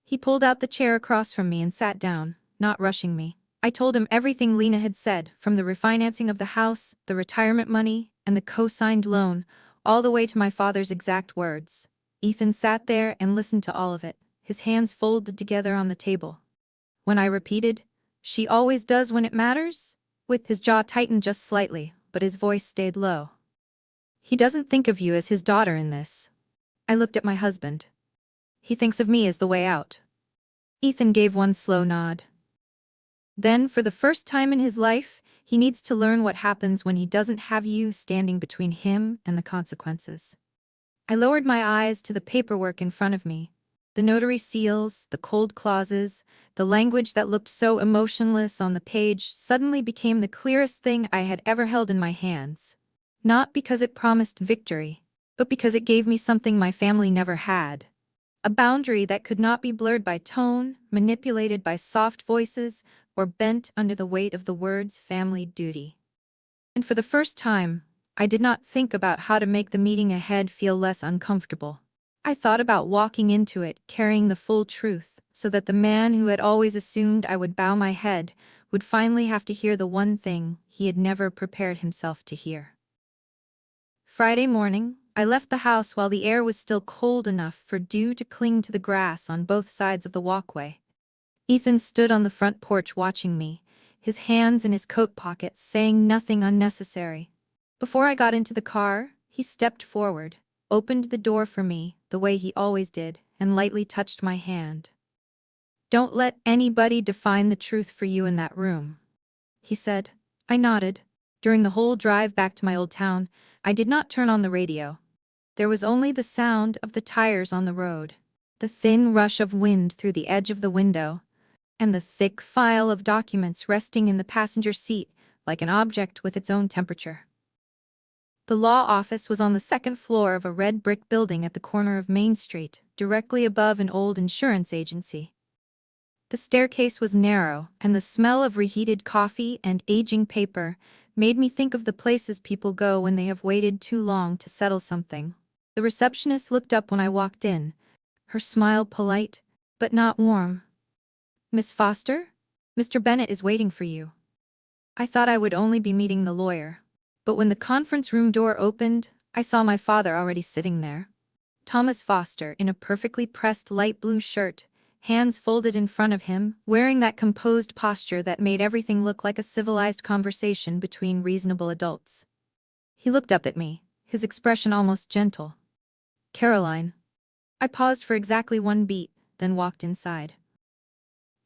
He pulled out the chair across from me and sat down, not rushing me. I told him everything Lena had said, from the refinancing of the house, the retirement money, and the co-signed loan, all the way to my father's exact words. Ethan sat there and listened to all of it, his hands folded together on the table. When I repeated, "She always does when it matters," with his jaw tightened just slightly, but his voice stayed low. "He doesn't think of you as his daughter in this." I looked at my husband. "He thinks of me as the way out." Ethan gave one slow nod. "Then, for the first time in his life, he needs to learn what happens when he doesn't have you standing between him and the consequences." I lowered my eyes to the paperwork in front of me. The notary seals, the cold clauses, the language that looked so emotionless on the page suddenly became the clearest thing I had ever held in my hands. Not because it promised victory, but because it gave me something my family never had. A boundary that could not be blurred by tone, manipulated by soft voices, or bent under the weight of the words family duty. And for the first time, I did not think about how to make the meeting ahead feel less uncomfortable. I thought about walking into it carrying the full truth, so that the man who had always assumed I would bow my head would finally have to hear the one thing he had never prepared himself to hear. Friday morning, I left the house while the air was still cold enough for dew to cling to the grass on both sides of the walkway. Ethan stood on the front porch watching me, his hands in his coat pockets, saying nothing unnecessary. Before I got into the car, he stepped forward, opened the door for me, the way he always did, and lightly touched my hand. "Don't let anybody define the truth for you in that room," he said. I nodded. During the whole drive back to my old town, I did not turn on the radio. There was only the sound of the tires on the road, the thin rush of wind through the edge of the window, and the thick file of documents resting in the passenger seat like an object with its own temperature. The law office was on the second floor of a red brick building at the corner of Main Street, directly above an old insurance agency. The staircase was narrow, and the smell of reheated coffee and aging paper made me think of the places people go when they have waited too long to settle something. The receptionist looked up when I walked in, her smile polite, but not warm. "Miss Foster? Mr. Bennett is waiting for you." I thought I would only be meeting the lawyer. But when the conference room door opened, I saw my father already sitting there. Thomas Foster, in a perfectly pressed light blue shirt, hands folded in front of him, wearing that composed posture that made everything look like a civilized conversation between reasonable adults. He looked up at me, his expression almost gentle. "Caroline." I paused for exactly one beat, then walked inside.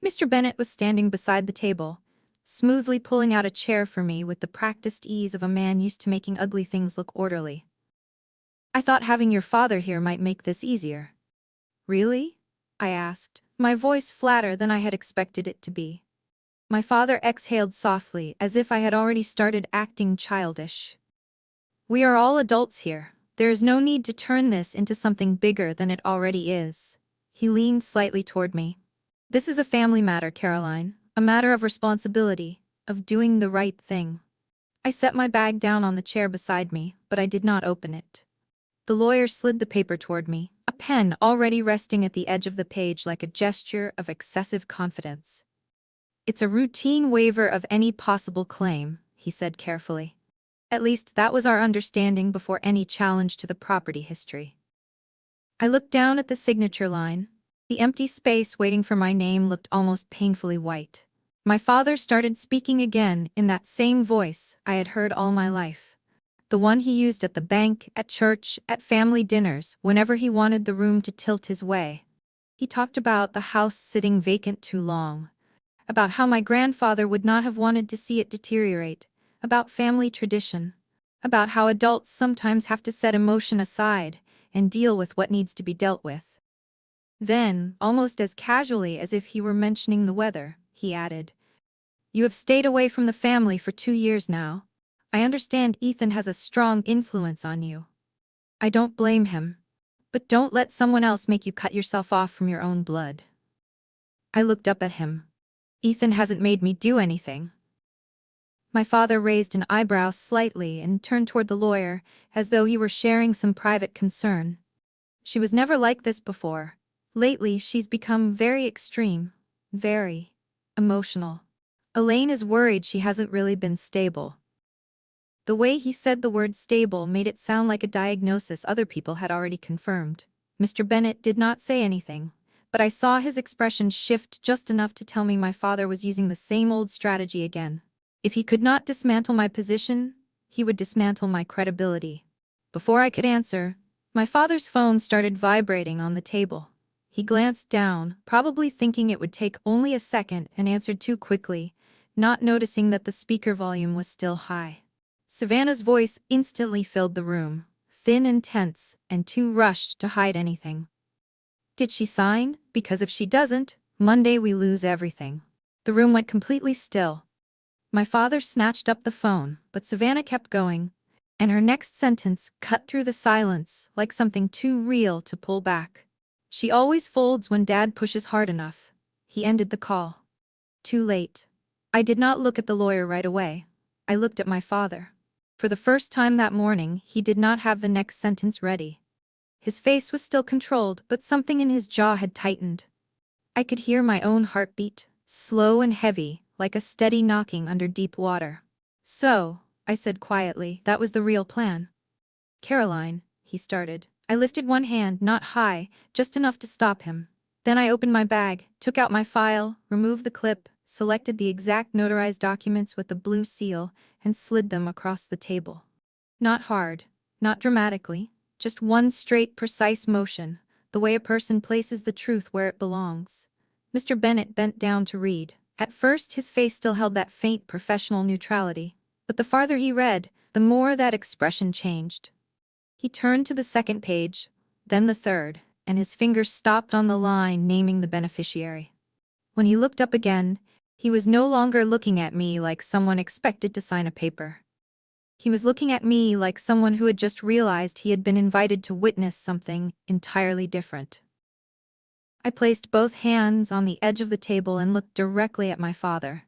Mr. Bennett was standing beside the table, smoothly pulling out a chair for me with the practiced ease of a man used to making ugly things look orderly. "I thought having your father here might make this easier." "Really?" I asked, my voice flatter than I had expected it to be. My father exhaled softly, as if I had already started acting childish. "We are all adults here. There is no need to turn this into something bigger than it already is." He leaned slightly toward me. "This is a family matter, Caroline, a matter of responsibility, of doing the right thing." I set my bag down on the chair beside me, but I did not open it. The lawyer slid the paper toward me, a pen already resting at the edge of the page like a gesture of excessive confidence. "It's a routine waiver of any possible claim," he said carefully. "At least that was our understanding before any challenge to the property history." I looked down at the signature line. The empty space waiting for my name looked almost painfully white. My father started speaking again in that same voice I had heard all my life. The one he used at the bank, at church, at family dinners, whenever he wanted the room to tilt his way. He talked about the house sitting vacant too long, about how my grandfather would not have wanted to see it deteriorate, about family tradition, about how adults sometimes have to set emotion aside and deal with what needs to be dealt with. Then, almost as casually as if he were mentioning the weather, he added, "You have stayed away from the family for 2 years now. I understand Ethan has a strong influence on you. I don't blame him. But don't let someone else make you cut yourself off from your own blood." I looked up at him. "Ethan hasn't made me do anything." My father raised an eyebrow slightly and turned toward the lawyer, as though he were sharing some private concern. She was never like this before. Lately, she's become very extreme, very emotional. Elaine is worried she hasn't really been stable. The way he said the word stable made it sound like a diagnosis other people had already confirmed. Mr. Bennet did not say anything, but I saw his expression shift just enough to tell me my father was using the same old strategy again. If he could not dismantle my position, he would dismantle my credibility. Before I could answer, my father's phone started vibrating on the table. He glanced down, probably thinking it would take only a second, and answered too quickly, not noticing that the speaker volume was still high. Savannah's voice instantly filled the room, thin and tense, and too rushed to hide anything. Did she sign? Because if she doesn't, Monday we lose everything. The room went completely still. My father snatched up the phone, but Savannah kept going, and her next sentence cut through the silence like something too real to pull back. She always folds when Dad pushes hard enough. He ended the call. Too late. I did not look at the lawyer right away. I looked at my father. For the first time that morning, he did not have the next sentence ready. His face was still controlled, but something in his jaw had tightened. I could hear my own heartbeat, slow and heavy, like a steady knocking under deep water. So, I said quietly, that was the real plan. Caroline, he started. I lifted one hand, not high, just enough to stop him. Then I opened my bag, took out my file, removed the clip, selected the exact notarized documents with the blue seal, and slid them across the table. Not hard, not dramatically, just one straight, precise motion, the way a person places the truth where it belongs. Mr. Bennet bent down to read. At first, his face still held that faint professional neutrality, but the farther he read, the more that expression changed. He turned to the second page, then the third, and his fingers stopped on the line naming the beneficiary. When he looked up again, he was no longer looking at me like someone expected to sign a paper. He was looking at me like someone who had just realized he had been invited to witness something entirely different. I placed both hands on the edge of the table and looked directly at my father.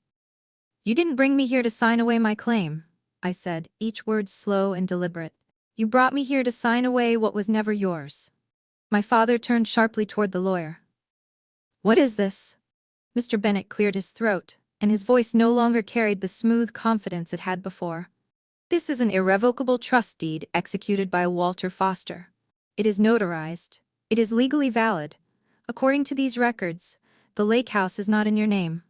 You didn't bring me here to sign away my claim, I said, each word slow and deliberate. You brought me here to sign away what was never yours. My father turned sharply toward the lawyer. What is this? Mr. Bennet cleared his throat, and his voice no longer carried the smooth confidence it had before. This is an irrevocable trust deed executed by Walter Foster. It is notarized. It is legally valid. According to these records, the lake house is not in your name.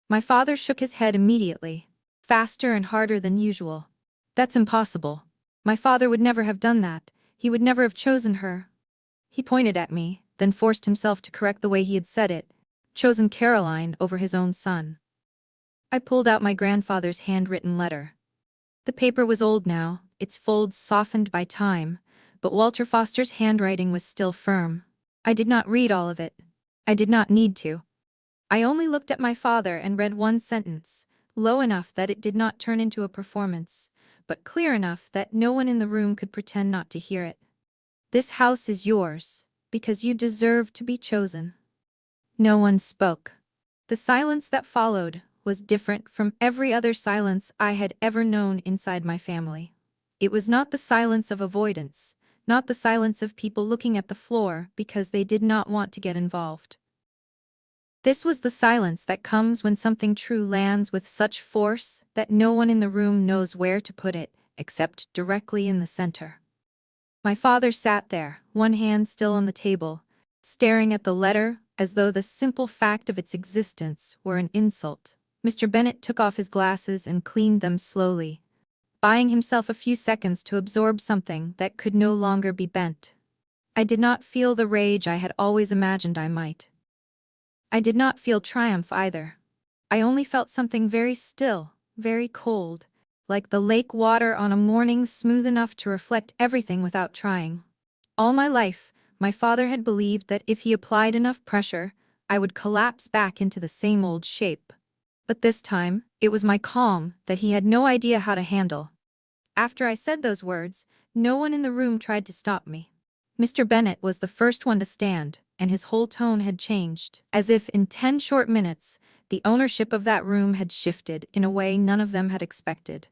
My father shook his head immediately, faster and harder than usual. That's impossible. My father would never have done that. He would never have chosen her. He pointed at me, then forced himself to correct the way he had said it. Chosen Caroline over his own son. I pulled out my grandfather's handwritten letter. The paper was old now, its folds softened by time, but Walter Foster's handwriting was still firm. I did not read all of it. I did not need to. I only looked at my father and read one sentence, low enough that it did not turn into a performance, but clear enough that no one in the room could pretend not to hear it. This house is yours, because you deserve to be chosen. No one spoke. The silence that followed was different from every other silence I had ever known inside my family. It was not the silence of avoidance, not the silence of people looking at the floor because they did not want to get involved. This was the silence that comes when something true lands with such force that no one in the room knows where to put it, except directly in the center. My father sat there, one hand still on the table, staring at the letter as though the simple fact of its existence were an insult. Mr. Bennet took off his glasses and cleaned them slowly, buying himself a few seconds to absorb something that could no longer be bent. I did not feel the rage I had always imagined I might. I did not feel triumph either. I only felt something very still, very cold, like the lake water on a morning smooth enough to reflect everything without trying. All my life, my father had believed that if he applied enough pressure, I would collapse back into the same old shape. But this time, it was my calm that he had no idea how to handle. After I said those words, no one in the room tried to stop me. Mr. Bennet was the first one to stand, and his whole tone had changed, as if in 10 short minutes, The ownership of that room had shifted in a way none of them had expected.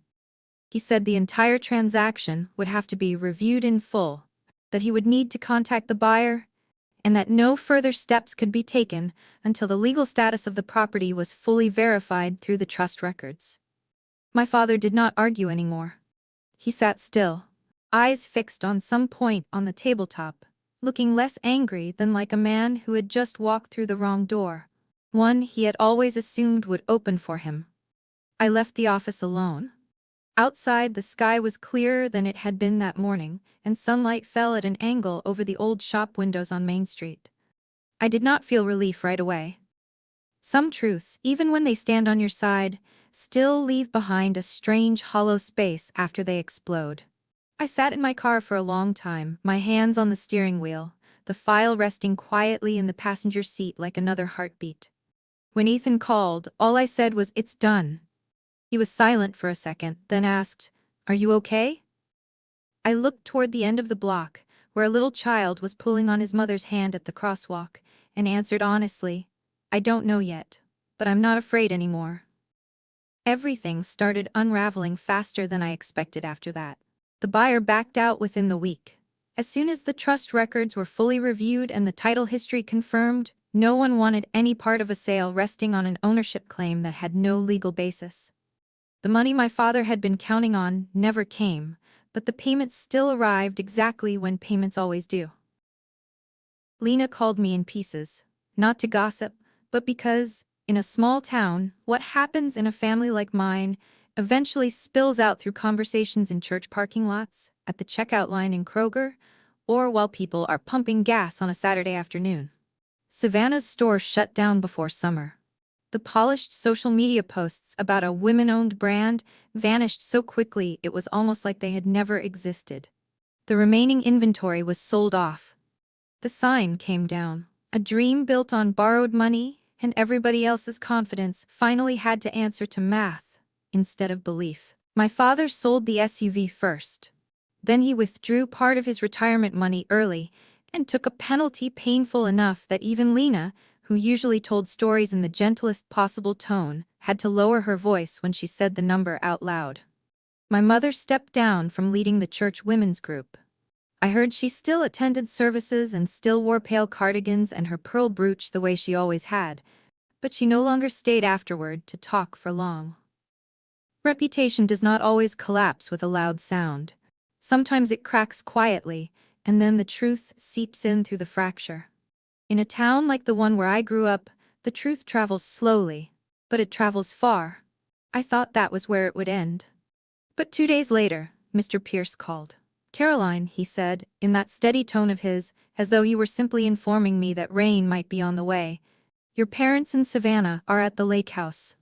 He said the entire transaction would have to be reviewed in full, that he would need to contact the buyer, and that no further steps could be taken until the legal status of the property was fully verified through the trust records. My father did not argue anymore. He sat still, eyes fixed on some point on the tabletop, looking less angry than like a man who had just walked through the wrong door, one he had always assumed would open for him. I left the office alone. Outside, the sky was clearer than it had been that morning, and sunlight fell at an angle over the old shop windows on Main Street. I did not feel relief right away. Some truths, even when they stand on your side, still leave behind a strange hollow space after they explode. I sat in my car for a long time, my hands on the steering wheel, the file resting quietly in the passenger seat like another heartbeat. When Ethan called, all I said was, "It's done." He was silent for a second, then asked, "Are you okay?" I looked toward the end of the block, where a little child was pulling on his mother's hand at the crosswalk, and answered honestly, "I don't know yet, but I'm not afraid anymore." Everything started unraveling faster than I expected after that. The buyer backed out within the week. As soon as the trust records were fully reviewed and the title history confirmed, no one wanted any part of a sale resting on an ownership claim that had no legal basis. The money my father had been counting on never came, but the payments still arrived exactly when payments always do. Lena called me in pieces, not to gossip, but because, in a small town, what happens in a family like mine eventually spills out through conversations in church parking lots, at the checkout line in Kroger, or while people are pumping gas on a Saturday afternoon. Savannah's store shut down before summer. The polished social media posts about a women-owned brand vanished so quickly it was almost like they had never existed. The remaining inventory was sold off. The sign came down. A dream built on borrowed money, and everybody else's confidence finally had to answer to math instead of belief. My father sold the SUV first. Then he withdrew part of his retirement money early and took a penalty painful enough that even Lena, who usually told stories in the gentlest possible tone, had to lower her voice when she said the number out loud. My mother stepped down from leading the church women's group. I heard she still attended services and still wore pale cardigans and her pearl brooch the way she always had, but she no longer stayed afterward to talk for long. Reputation does not always collapse with a loud sound. Sometimes it cracks quietly, and then the truth seeps in through the fracture. In a town like the one where I grew up, the truth travels slowly, but it travels far. I thought that was where it would end. But 2 days later, Mr. Pierce called. "Caroline," he said, in that steady tone of his, as though he were simply informing me that rain might be on the way, "your parents in Savannah are at the lake house."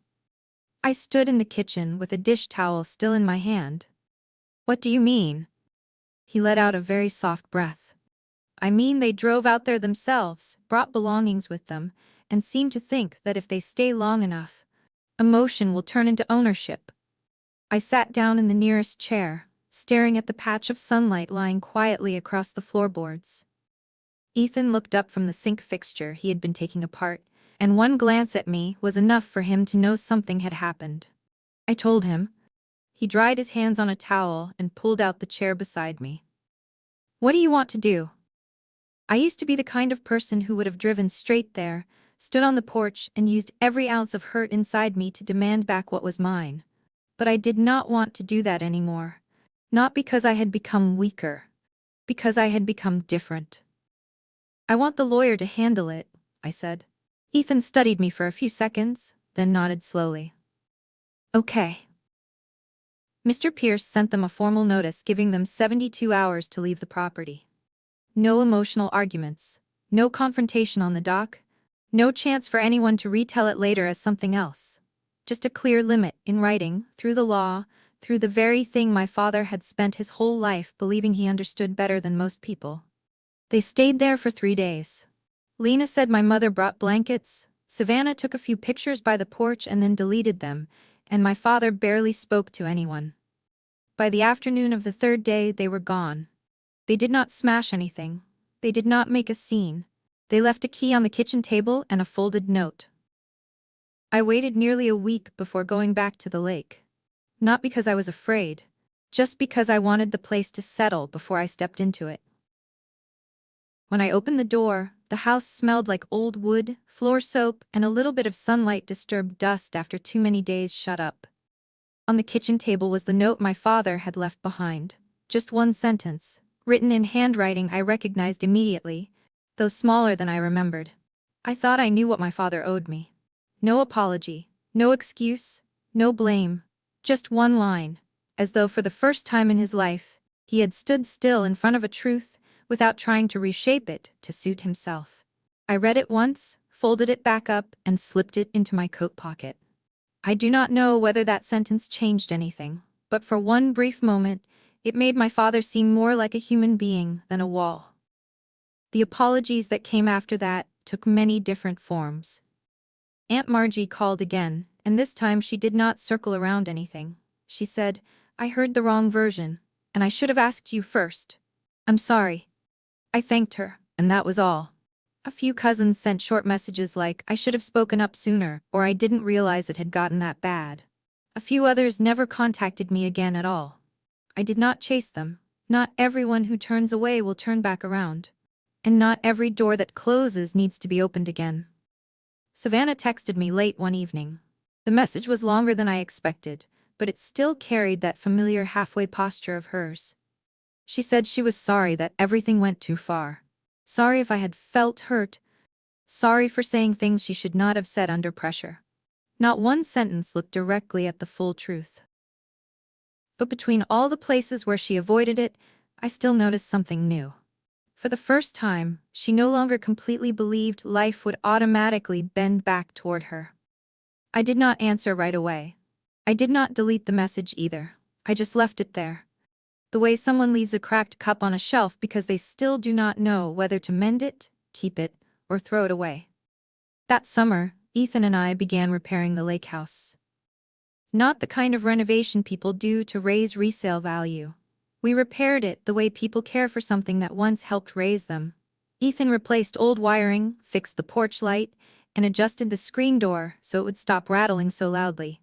I stood in the kitchen with a dish towel still in my hand. "What do you mean?" He let out a very soft breath. "I mean they drove out there themselves, brought belongings with them, and seem to think that if they stay long enough, emotion will turn into ownership." I sat down in the nearest chair, staring at the patch of sunlight lying quietly across the floorboards. Ethan looked up from the sink fixture he had been taking apart, and one glance at me was enough for him to know something had happened. I told him. He dried his hands on a towel and pulled out the chair beside me. "What do you want to do?" I used to be the kind of person who would have driven straight there, stood on the porch and used every ounce of hurt inside me to demand back what was mine. But I did not want to do that anymore. Not because I had become weaker. Because I had become different. "I want the lawyer to handle it," I said. Ethan studied me for a few seconds, then nodded slowly. "Okay." Mr. Pierce sent them a formal notice giving them 72 hours to leave the property. No emotional arguments, no confrontation on the dock, no chance for anyone to retell it later as something else. Just a clear limit, in writing, through the law, through the very thing my father had spent his whole life believing he understood better than most people. They stayed there for 3 days. Lena said my mother brought blankets, Savannah took a few pictures by the porch and then deleted them, and my father barely spoke to anyone. By the afternoon of the 3rd day they were gone. They did not smash anything. They did not make a scene. They left a key on the kitchen table and a folded note. I waited nearly a week before going back to the lake. Not because I was afraid, just because I wanted the place to settle before I stepped into it. When I opened the door, the house smelled like old wood, floor soap, and a little bit of sunlight-disturbed dust after too many days shut up. On the kitchen table was the note my father had left behind. Just one sentence, written in handwriting I recognized immediately, though smaller than I remembered. I thought I knew what my father owed me. No apology, no excuse, no blame, just one line, as though for the first time in his life, he had stood still in front of a truth without trying to reshape it to suit himself. I read it once, folded it back up, and slipped it into my coat pocket. I do not know whether that sentence changed anything, but for one brief moment, it made my father seem more like a human being than a wall. The apologies that came after that took many different forms. Aunt Margie called again, and this time she did not circle around anything. She said, "I heard the wrong version, and I should have asked you first. I'm sorry." I thanked her, and that was all. A few cousins sent short messages like, "I should have spoken up sooner," or "I didn't realize it had gotten that bad." A few others never contacted me again at all. I did not chase them. Not everyone who turns away will turn back around. And not every door that closes needs to be opened again. Savannah texted me late one evening. The message was longer than I expected, but it still carried that familiar halfway posture of hers. She said she was sorry that everything went too far. Sorry if I had felt hurt. Sorry for saying things she should not have said under pressure. Not one sentence looked directly at the full truth. But between all the places where she avoided it, I still noticed something new. For the first time, she no longer completely believed life would automatically bend back toward her. I did not answer right away. I did not delete the message either. I just left it there. The way someone leaves a cracked cup on a shelf because they still do not know whether to mend it, keep it, or throw it away. That summer, Ethan and I began repairing the lake house. Not the kind of renovation people do to raise resale value. We repaired it the way people care for something that once helped raise them. Ethan replaced old wiring, fixed the porch light, and adjusted the screen door so it would stop rattling so loudly.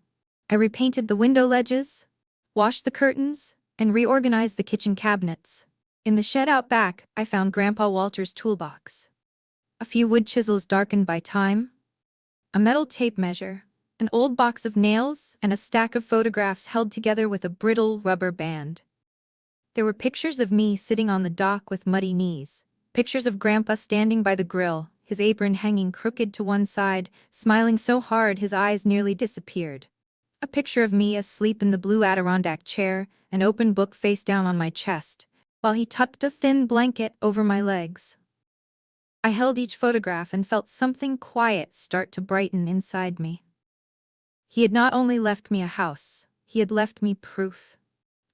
I repainted the window ledges, washed the curtains, and reorganized the kitchen cabinets. In the shed out back, I found Grandpa Walter's toolbox. A few wood chisels darkened by time, a metal tape measure, an old box of nails, and a stack of photographs held together with a brittle rubber band. There were pictures of me sitting on the dock with muddy knees, pictures of Grandpa standing by the grill, his apron hanging crooked to one side, smiling so hard his eyes nearly disappeared. A picture of me asleep in the blue Adirondack chair, an open book face down on my chest, while he tucked a thin blanket over my legs. I held each photograph and felt something quiet start to brighten inside me. He had not only left me a house, he had left me proof.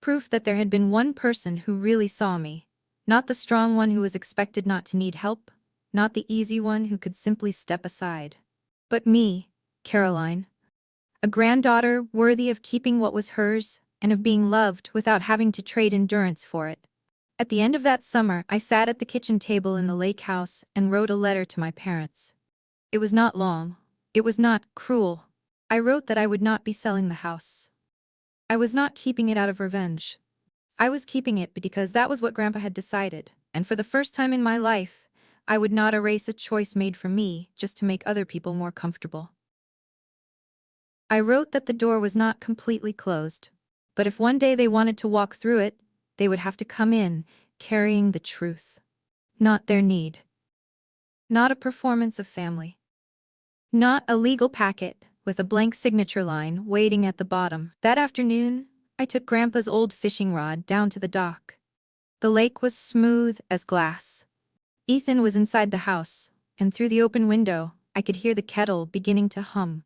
Proof that there had been one person who really saw me. Not the strong one who was expected not to need help, not the easy one who could simply step aside. But me, Caroline. A granddaughter worthy of keeping what was hers, and of being loved without having to trade endurance for it. At the end of that summer, I sat at the kitchen table in the lake house and wrote a letter to my parents. It was not long. It was not cruel. I wrote that I would not be selling the house. I was not keeping it out of revenge. I was keeping it because that was what Grandpa had decided, and for the first time in my life, I would not erase a choice made for me just to make other people more comfortable. I wrote that the door was not completely closed, but if one day they wanted to walk through it, they would have to come in, carrying the truth. Not their need. Not a performance of family. Not a legal packet with a blank signature line waiting at the bottom. That afternoon, I took Grandpa's old fishing rod down to the dock. The lake was smooth as glass. Ethan was inside the house, and through the open window, I could hear the kettle beginning to hum.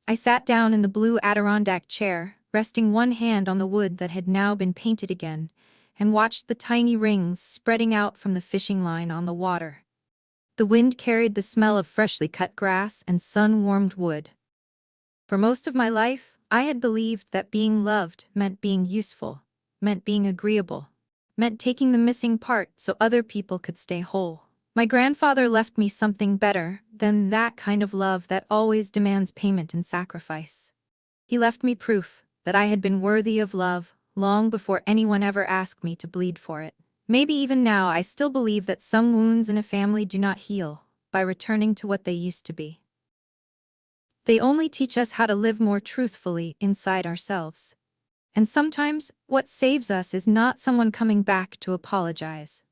I sat down in the blue Adirondack chair, resting one hand on the wood that had now been painted again, and watched the tiny rings spreading out from the fishing line on the water. The wind carried the smell of freshly cut grass and sun-warmed wood. For most of my life, I had believed that being loved meant being useful, meant being agreeable, meant taking the missing part so other people could stay whole. My grandfather left me something better than that kind of love that always demands payment and sacrifice. He left me proof that I had been worthy of love long before anyone ever asked me to bleed for it. Maybe even now I still believe that some wounds in a family do not heal by returning to what they used to be. They only teach us how to live more truthfully inside ourselves. And sometimes, what saves us is not someone coming back to apologize.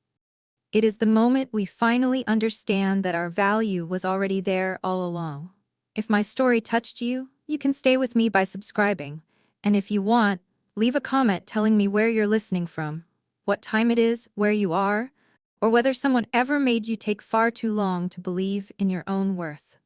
It is the moment we finally understand that our value was already there all along. If my story touched you, you can stay with me by subscribing. And if you want, leave a comment telling me where you're listening from, what time it is, where you are, or whether someone ever made you take far too long to believe in your own worth.